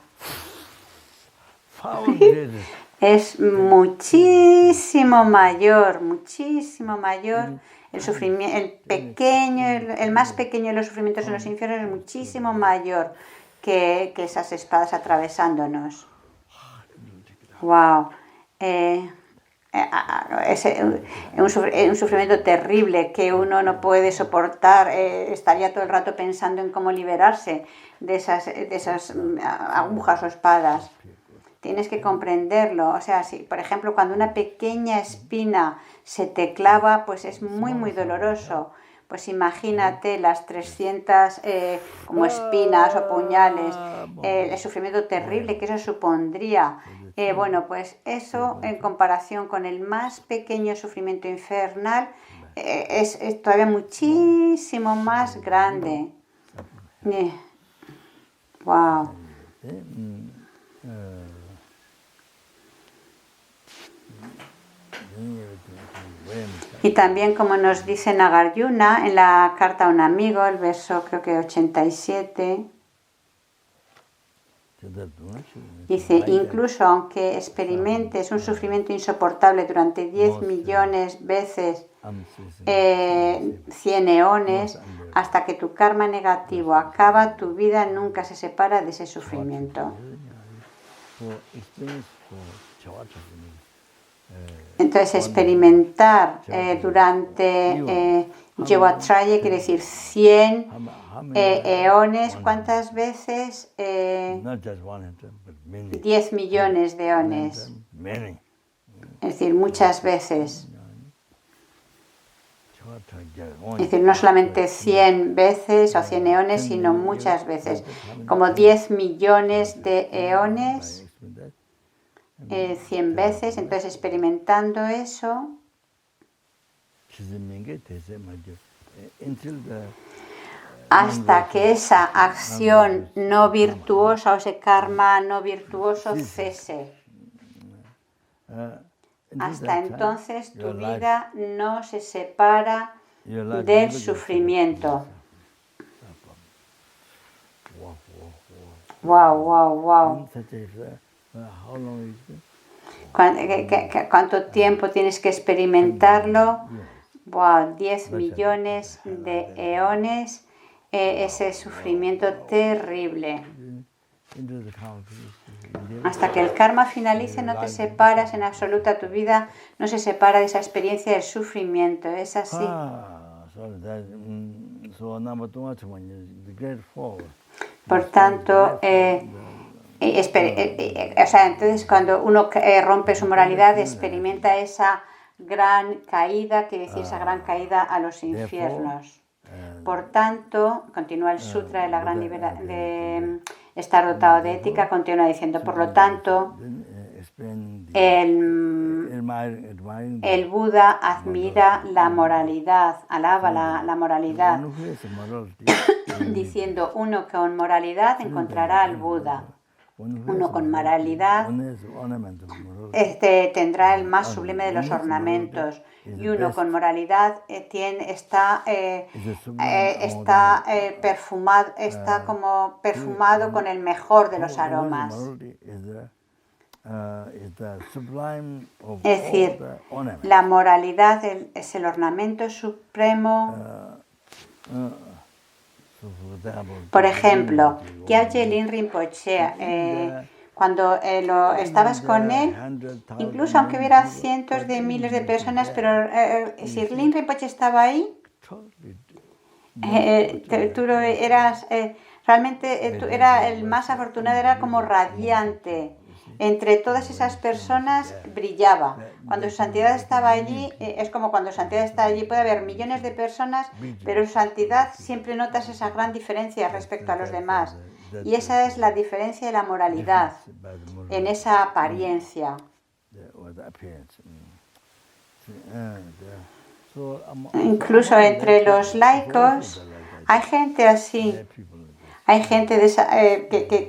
Es muchísimo mayor el sufrimiento, el más pequeño de los sufrimientos en los infiernos es muchísimo mayor que esas espadas atravesándonos. Wow. Es un sufrimiento terrible que uno no puede soportar, estaría todo el rato pensando en cómo liberarse de esas agujas o espadas. Tienes que comprenderlo, o sea, si por ejemplo cuando una pequeña espina se te clava, pues es muy doloroso. Pues imagínate las 300 como espinas o puñales, el sufrimiento terrible que eso supondría. Bueno, pues eso en comparación con el más pequeño sufrimiento infernal es todavía muchísimo más grande. Wow. Y también, como nos dice Nagarjuna en la carta a un amigo, el verso creo que 87, dice, incluso aunque experimentes un sufrimiento insoportable durante 10 millones veces 100 eones, hasta que tu karma negativo acaba, tu vida nunca se separa de ese sufrimiento. Entonces, experimentar durante Jevatraya quiere decir 100 eones. ¿Cuántas veces? 10 millones de eones. Es decir, muchas veces. Es decir, no solamente 100 veces o 100 eones, sino muchas veces. Como 10 millones de eones. 100 veces, entonces experimentando eso hasta que esa acción no virtuosa o ese karma no virtuoso cese. Hasta entonces tu vida no se separa del sufrimiento. Wow. ¿Cuánto tiempo tienes que experimentarlo? Wow, 10 millones de eones, ese sufrimiento terrible. Hasta que el karma finalice no te separas en absoluta, tu vida no se separa de esa experiencia del sufrimiento, es así. Por tanto, entonces cuando uno rompe su moralidad experimenta esa gran caída, quiere decir esa gran caída a los infiernos. Por tanto, continúa el sutra de la gran liberación de estar dotado de ética, continúa diciendo, por lo tanto, el Buda admira la moralidad, alaba la moralidad, diciendo, uno con moralidad encontrará al Buda. Uno con moralidad tendrá el más sublime de los ornamentos, y uno con moralidad está como perfumado con el mejor de los aromas. Es decir, la moralidad es el ornamento supremo. Por ejemplo, Gyaltsen Lin Rinpoche, cuando estabas con él, incluso aunque hubiera cientos de miles de personas, pero si Lin Rinpoche estaba ahí, tú eras realmente tú era el más afortunado, era como radiante. entre todas esas personas brillaba. Cuando su santidad estaba allí, es como cuando su santidad está allí, puede haber millones de personas, pero su santidad siempre notas esa gran diferencia respecto a los demás. Y esa es la diferencia de la moralidad, en esa apariencia. Incluso entre los laicos hay gente así, hay gente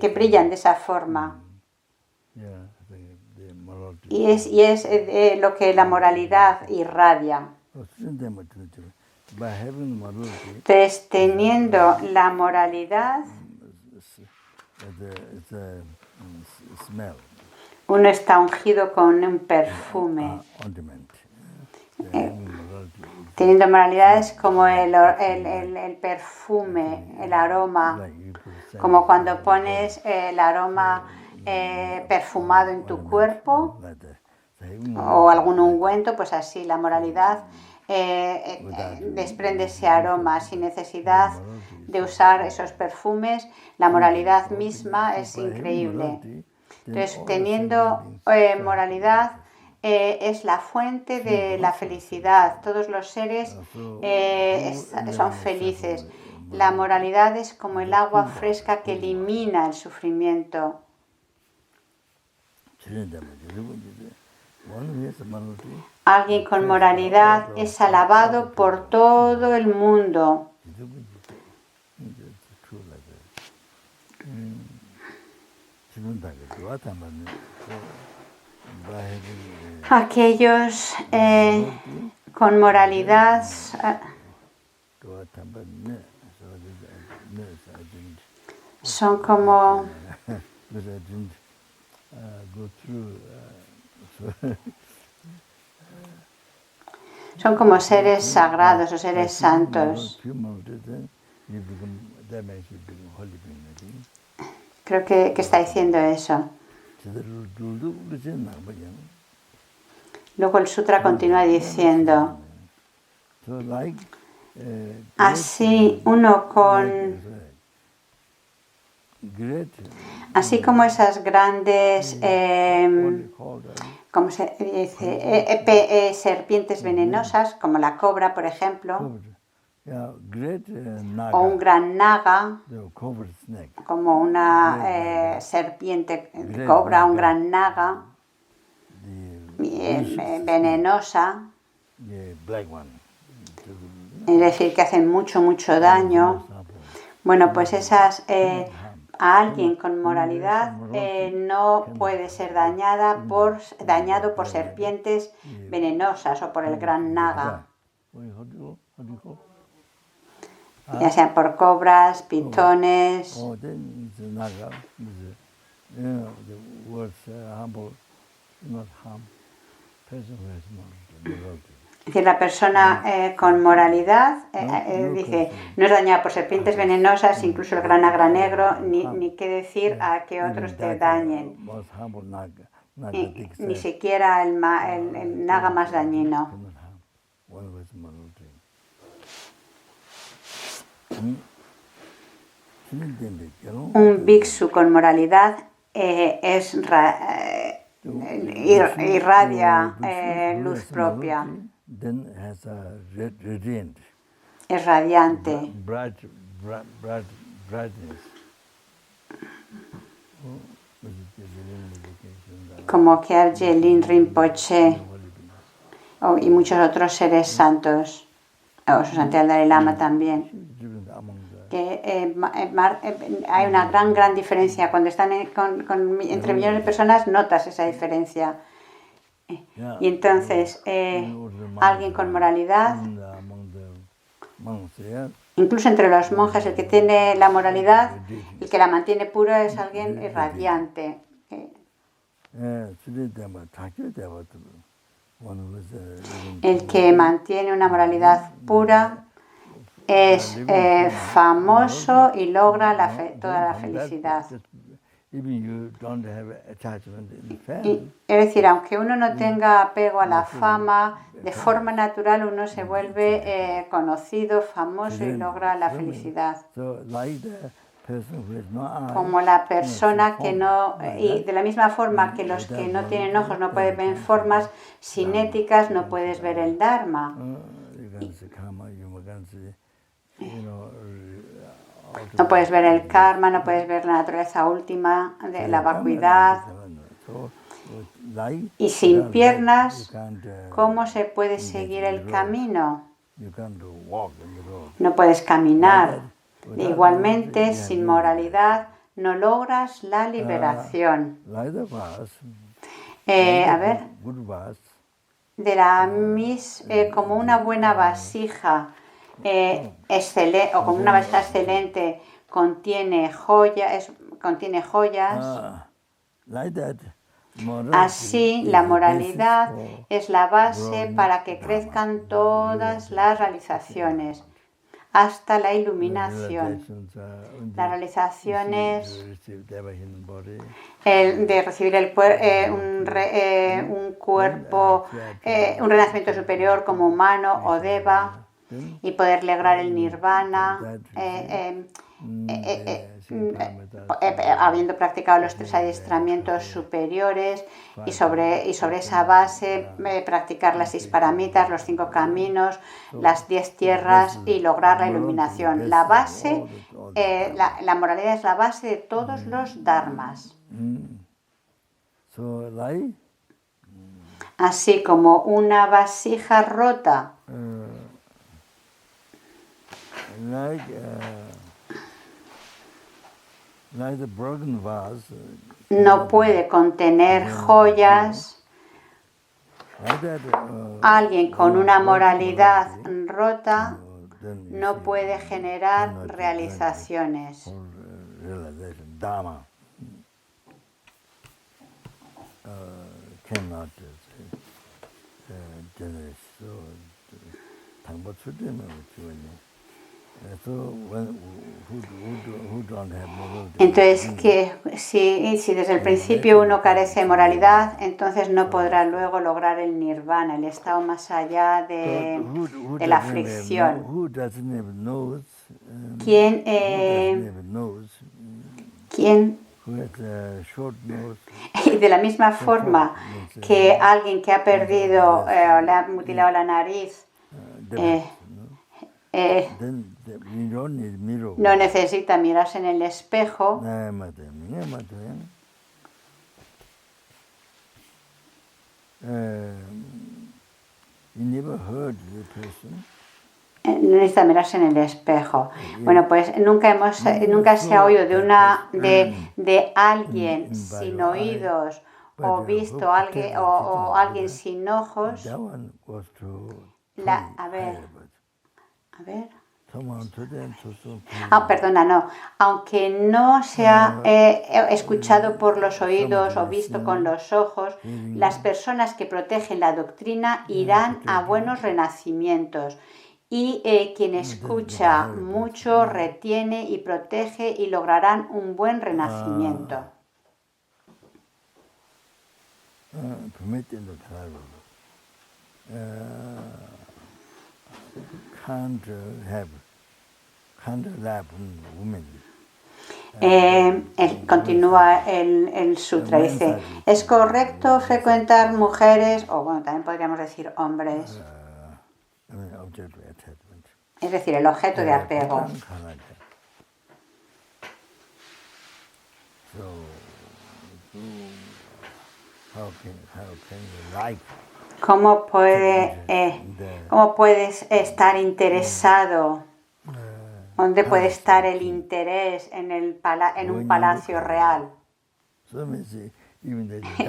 que brillan de esa forma. Y es lo que la moralidad irradia. Entonces, teniendo la moralidad, uno está ungido con un perfume. Teniendo moralidad es como el perfume, el aroma, como cuando pones el aroma perfumado en tu cuerpo o algún ungüento, pues así la moralidad desprende ese aroma sin necesidad de usar esos perfumes. La moralidad misma es increíble. Entonces, teniendo moralidad es la fuente de la felicidad. Todos los seres son felices. La moralidad es como el agua fresca que elimina el sufrimiento. Alguien con moralidad es alabado por todo el mundo. Aquellos con moralidad son como seres sagrados o seres santos. Creo que está diciendo eso. Luego el sutra continúa diciendo, así uno así como esas grandes, ¿cómo se dice? Serpientes venenosas, como la cobra, por ejemplo, o un gran naga, como una serpiente cobra, un gran naga venenosa, es decir, que hacen mucho daño. Bueno, pues esas a alguien con moralidad no puede ser dañado por serpientes venenosas o por el gran naga, ya sean por cobras, pitones. Es decir, la persona con moralidad dice, no es dañada por serpientes venenosas, incluso el gran naga negro, ni qué decir a que otros te dañen, ni siquiera el naga más dañino. Un bhiksu con moralidad irradia luz propia. Es radiante. Como Kyabje Lin Rinpoche y muchos otros seres santos, o su santidad el Dalai Lama también. Que hay una gran diferencia. Cuando están entre millones de personas notas esa diferencia. Y entonces alguien con moralidad, incluso entre los monjes, el que tiene la moralidad, el que la mantiene pura es alguien radiante. El que mantiene una moralidad pura es famoso y logra toda la felicidad. Es decir, aunque uno no tenga apego a la fama, de forma natural uno se vuelve conocido, famoso y logra la felicidad. como la persona que no, y de la misma forma que los que no tienen ojos no pueden ver formas cinéticas, no puedes ver el Dharma. No puedes ver el karma, no puedes ver la naturaleza última de la vacuidad. Y sin piernas, ¿cómo se puede seguir el camino? No puedes caminar. Igualmente, sin moralidad, no logras la liberación. Como una buena vasija o como una vasija excelente contiene joyas. Así, la moralidad es la base para que crezcan todas las realizaciones, hasta la iluminación. Las realizaciones de recibir un cuerpo, un renacimiento superior como humano o deva, y poder lograr el nirvana, habiendo practicado los 3 adiestramientos superiores, y sobre esa base practicar las 6 paramitas, los 5 caminos, las 10 tierras y lograr la iluminación. La base, la moralidad es la base de todos los dharmas. Así como una vasija rota no puede contener joyas, alguien con una moralidad rota no puede generar realizaciones. Entonces, que si desde el principio uno carece de moralidad, entonces no podrá luego lograr el nirvana, el estado más allá de la aflicción. ¿Quién y de la misma forma que alguien que ha perdido o le ha mutilado la nariz no necesita mirarse en el espejo, no necesita mirarse en el espejo. Bueno, pues nunca se ha oído de alguien sin oídos o visto o alguien sin ojos. Aunque no se ha escuchado por los oídos o visto con los ojos, las personas que protegen la doctrina irán a buenos renacimientos. Y quien escucha mucho, retiene y protege y lograrán un buen renacimiento. Continúa el sutra, dice, ¿es correcto frecuentar mujeres, o bueno, también podríamos decir hombres? Es decir, el objeto de apego. ¿Cómo puedes estar interesado? ¿Dónde puede estar el interés en un palacio real?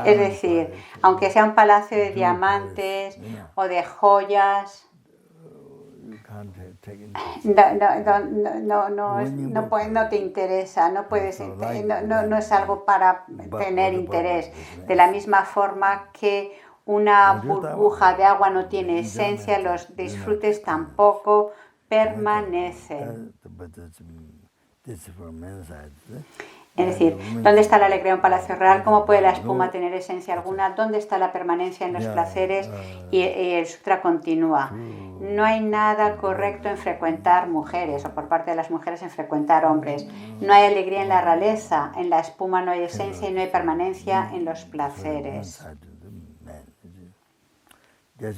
Es decir, aunque sea un palacio de diamantes o de joyas, no te interesa, no es algo para tener interés. De la misma forma que una burbuja de agua no tiene esencia, los disfrutes tampoco permanecen. Es decir, ¿dónde está la alegría en un palacio real? ¿Cómo puede la espuma tener esencia alguna? ¿Dónde está la permanencia en los placeres? Y el sutra continúa. No hay nada correcto en frecuentar mujeres o por parte de las mujeres en frecuentar hombres. No hay alegría en la realeza, en la espuma no hay esencia y no hay permanencia en los placeres. Es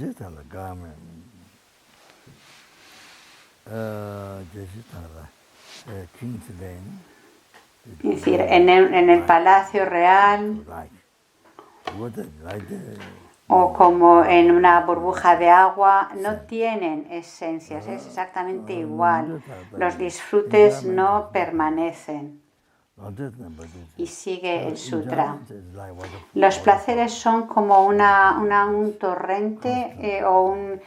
decir, en el palacio real o como en una burbuja de agua, no tienen esencias, es exactamente igual. Los disfrutes no permanecen. Y sigue el sutra. Los placeres son como un torrente o un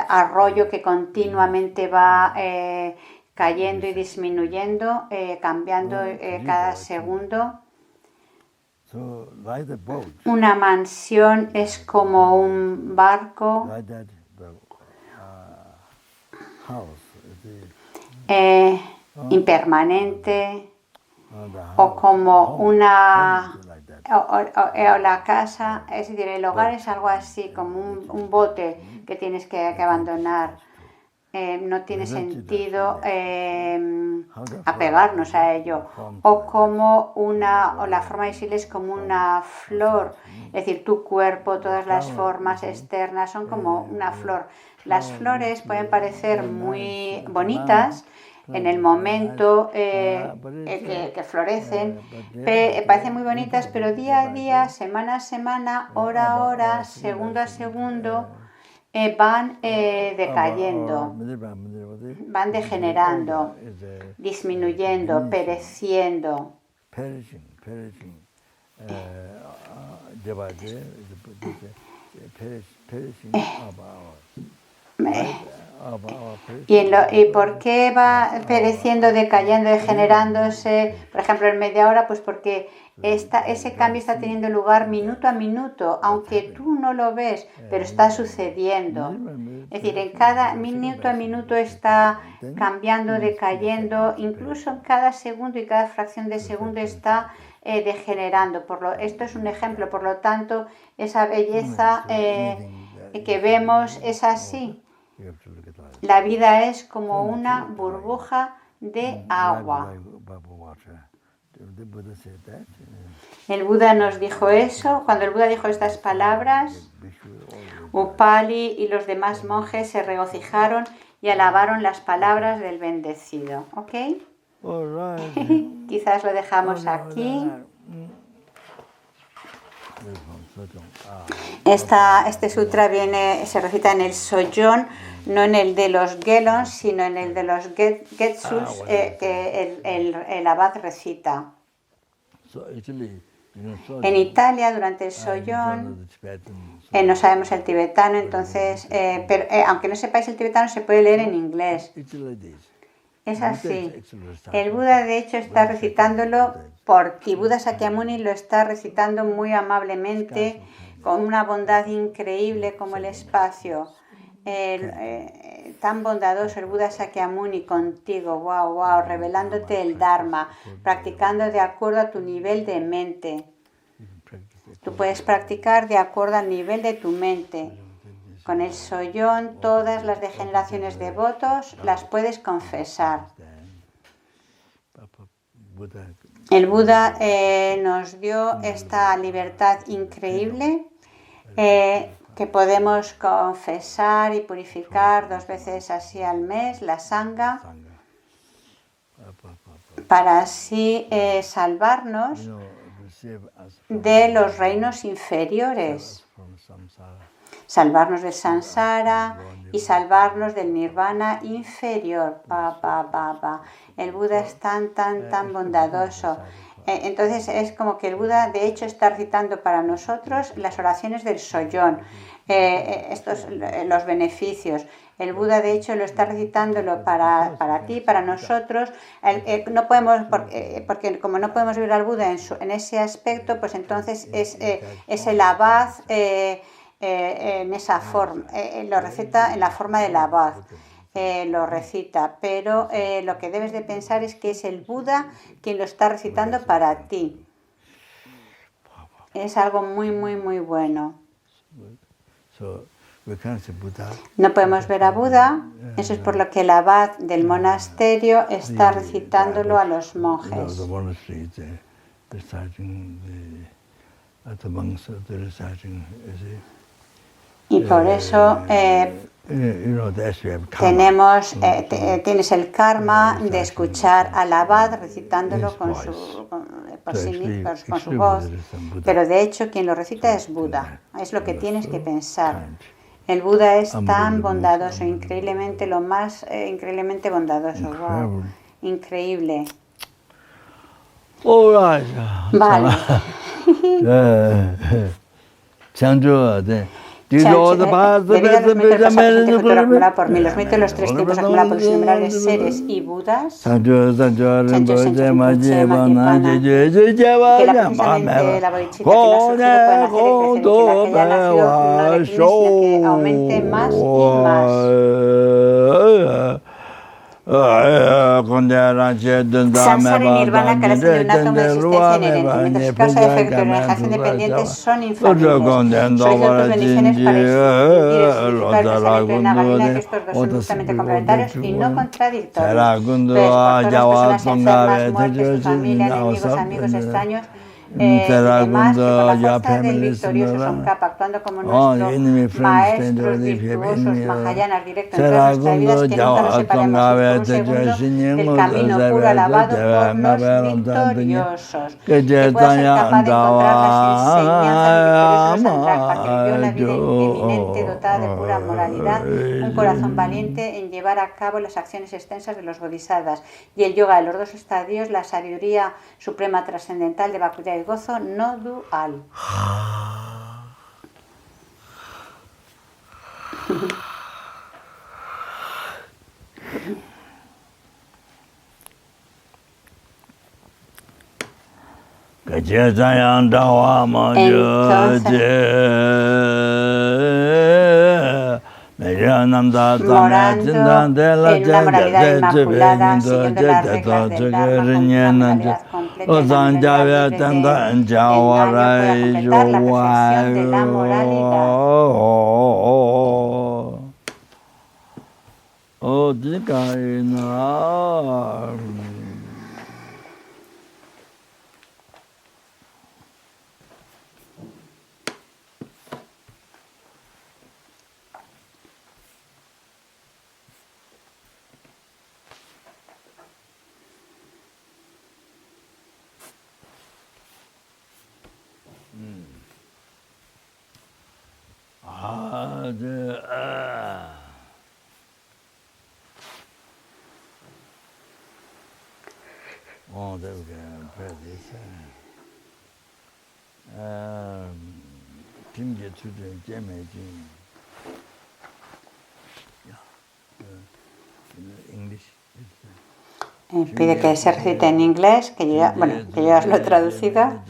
arroyo que continuamente va cayendo y disminuyendo, cambiando cada segundo. Una mansión es como un barco impermanente o como o la casa, es decir, el hogar es algo así, como un bote que tienes que abandonar. No tiene sentido apegarnos a ello. O la forma visible es como una flor, es decir, tu cuerpo, todas las formas externas son como una flor. Las flores pueden parecer muy bonitas en el momento que florecen, parecen muy bonitas, pero día a día, semana a semana, hora a hora, segundo a segundo, van decayendo, van degenerando, disminuyendo, pereciendo. ¿Y por qué va pereciendo, decayendo, degenerándose? Por ejemplo, en media hora, pues porque ese cambio está teniendo lugar minuto a minuto, aunque tú no lo ves, pero está sucediendo. Es decir, en cada minuto a minuto está cambiando, decayendo, incluso en cada segundo y cada fracción de segundo está degenerando. Esto es un ejemplo, por lo tanto, esa belleza que vemos es así. La vida es como una burbuja de agua. El Buda nos dijo eso. Cuando el Buda dijo estas palabras, Upali y los demás monjes se regocijaron y alabaron las palabras del bendecido. ¿Ok? Quizás lo dejamos aquí. Este sutra se recita en el Sojon, no en el de los Gelons, sino en el de los Getsus, que el abad recita. En Italia, durante el Sojon, no sabemos el tibetano, entonces, pero aunque no sepáis el tibetano, se puede leer en inglés. Es así. El Buda, de hecho, está recitándolo por ti. Buda Sakyamuni lo está recitando muy amablemente, con una bondad increíble como el espacio. Tan bondadoso el Buda Sakyamuni contigo, wow, revelándote el Dharma, practicando de acuerdo a tu nivel de mente. Tú puedes practicar de acuerdo al nivel de tu mente. Con el Soyon, todas las degeneraciones de votos las puedes confesar. El Buda nos dio esta libertad increíble que podemos confesar y purificar 2 veces así al mes, la Sangha, para así salvarnos de los reinos inferiores, salvarnos del samsara y salvarnos del nirvana inferior. El Buda es tan bondadoso. Entonces es como que el Buda de hecho está recitando para nosotros las oraciones del Soyon, los beneficios. El Buda de hecho lo está recitándolo para ti, para nosotros. No podemos, porque como no podemos ver al Buda en ese aspecto, pues entonces es el abad en esa forma, lo recita en la forma del abad. Lo recita, pero lo que debes de pensar es que es el Buda quien lo está recitando para ti. Es algo muy bueno. No podemos ver a Buda, eso es por lo que el abad del monasterio está recitándolo a los monjes. Y por eso tienes el karma de escuchar al abad recitándolo con su voz, pero de hecho quien lo recita es Buda, es lo que tienes que pensar. El Buda es tan bondadoso, increíblemente bondadoso. Wow, increíble. Vale. Debido a los mitos pasado, presente y futuro acumulado por mí, los mitos de los tres tiempos acumulados por los innumerables seres y Budas, que precisamente la bodhicitta que no ha surgido puede nacer y crecer, y que la que haya nacido no decline, sino que aumente más y más. Samsara y Nirvana carecen de un átomo de existencia inherente, mientras causa y efecto y energías independientes son infalibles. Solicito tus bendiciones para infundir el significado del pensamiento de Nagarjuna, que estos dos son justamente complementarios y no contradictorios. Pues por todas las personas enfermas, muertes, tu familia, enemigos, amigos extraños, y demás, que por la fuerza del victorioso Somkapa, actuando como nuestros maestros virtuosos, Mahayanas directos en todas nuestras vidas, que nunca nos separemos por un segundo del camino puro alabado por los victoriosos, que pueda ser capaz de encontrar las enseñanzas victoriosas de Sandraja, que vivió una vida eminente, dotada de pura moralidad, un corazón valiente en llevar a cabo las acciones extensas de los bodhisattvas, y el yoga de los dos estadios, la sabiduría suprema trascendental de vacuidad y gozo no dual. Morando en una moralidad inmaculada, siguiendo las reglas del Dharma, con una moralidad completa y la moralidad del daño pueda completar la perfección de la moralidad. Oh, there we go. Practice. Kimje chuden jemejin. English. Pide que se recite en inglés, que yo ya os lo he traducido.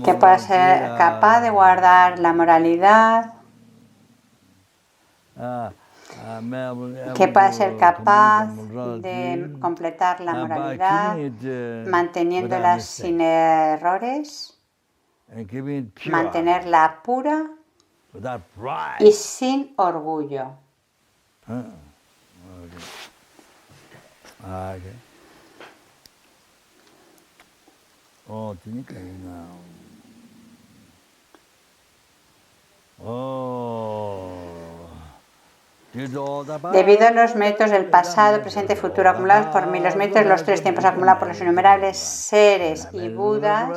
Que pueda ser capaz de guardar la moralidad, que pueda ser capaz de completar la moralidad, manteniéndola sin errores, mantenerla pura y sin orgullo. Oh, tiene que ir now. Debido a los méritos del pasado, presente y futuro acumulados por mí, los méritos de los tres tiempos acumulados por los innumerables seres y Budas,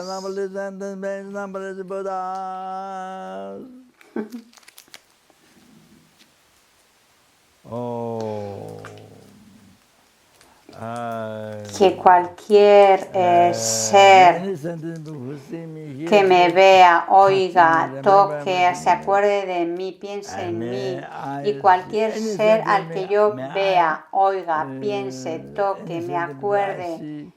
que cualquier ser que me vea, oiga, toque, se acuerde de mí, piense en mí, y cualquier ser al que yo vea, oiga, piense, toque, me acuerde,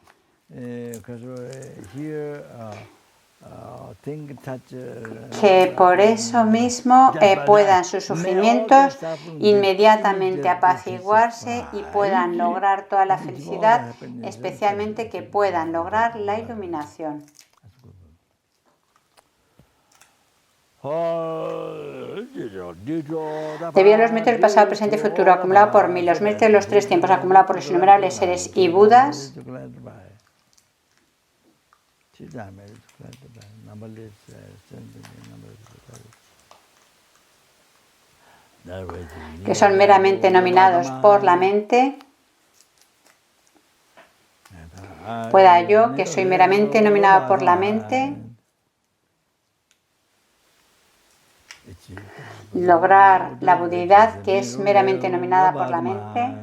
que por eso mismo puedan sus sufrimientos inmediatamente apaciguarse y puedan lograr toda la felicidad, especialmente que puedan lograr la iluminación. Debido a los méritos del pasado, presente y futuro acumulado por mí, los méritos de los tres tiempos acumulados por los innumerables seres y Budas, que son meramente nominados por la mente, pueda yo, que soy meramente nominado por la mente, lograr la budidad, que es meramente nominada por la mente,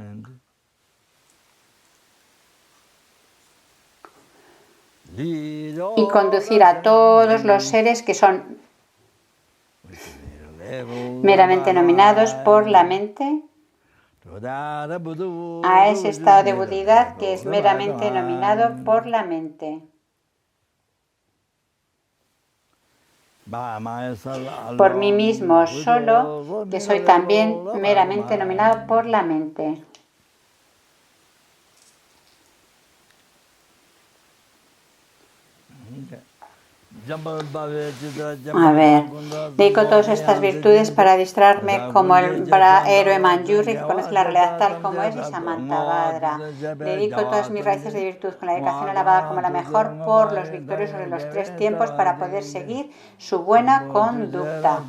y conducir a todos los seres que son meramente nominados por la mente a ese estado de budidad que es meramente nominado por la mente. Por mí mismo solo, que soy también meramente nominado por la mente. A ver, dedico todas estas virtudes para distraerme como el héroe Manjuri que conoce la realidad tal como es y Samantabhadra. Dedico todas mis raíces de virtud con la dedicación alabada como la mejor por los victoriosos de los tres tiempos para poder seguir su buena conducta.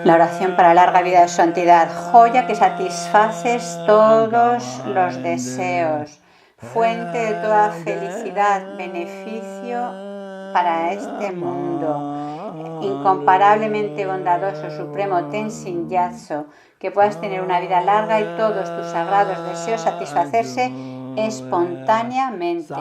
La oración para larga vida de santidad, joya que satisfaces todos los deseos, fuente de toda felicidad, beneficio para este mundo, incomparablemente bondadoso, supremo Tenzin Gyatso, que puedas tener una vida larga y todos tus sagrados deseos satisfacerse espontáneamente.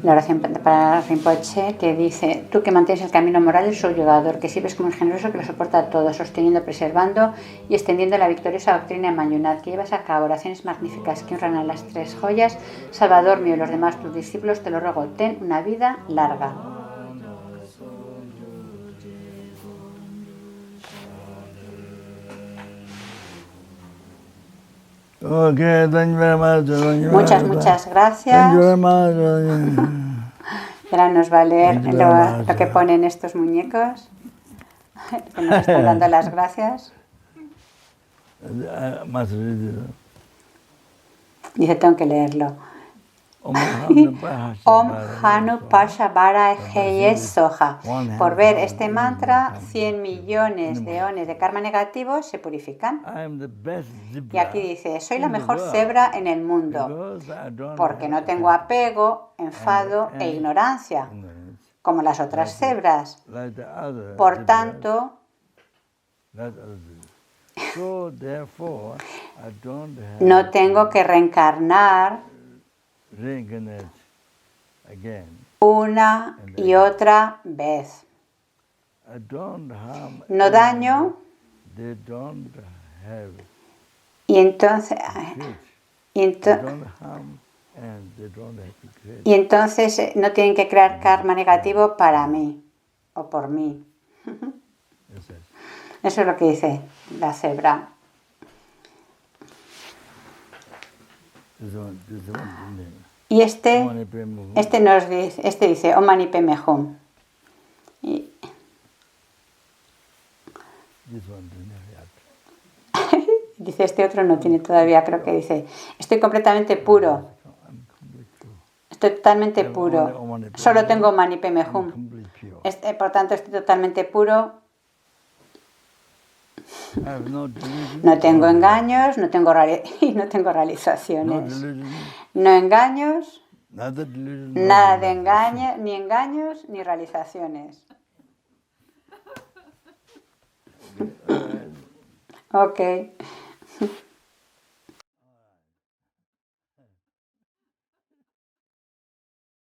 La oración para Rinpoche, que dice: tú que mantienes el camino moral del subyugador, que sirves como el generoso que lo soporta a todo, sosteniendo, preservando y extendiendo la victoriosa doctrina de Mayunat, que llevas a cabo oraciones magníficas que honran a las tres joyas, Salvador mío y los demás tus discípulos, te lo ruego, ten una vida larga. Okay, thank you very much. Muchas gracias. Thank you very much. Y ahora nos va a leer lo que ponen estos muñecos, que nos están dando las gracias. Dice, tengo que leerlo. Om Hanu Pasha Bara Heye Soha. Por ver este mantra, 100 millones de eones de karma negativo se purifican. Y aquí dice, soy la mejor cebra en el mundo, porque no tengo apego, enfado e ignorancia, como las otras cebras. Por tanto, no tengo que reencarnar una y otra vez. No daño y entonces no tienen que crear karma negativo para mí o por mí. Eso es lo que dice la cebra. Y este dice Om Mani Padme Hum. este otro no tiene todavía, creo que dice, estoy completamente puro. Estoy totalmente puro. Solo tengo Mani Padme Hum. Por tanto, estoy totalmente puro. No tengo engaños, y no tengo realizaciones. No engaños, nada de engaños, ni realizaciones. Ok.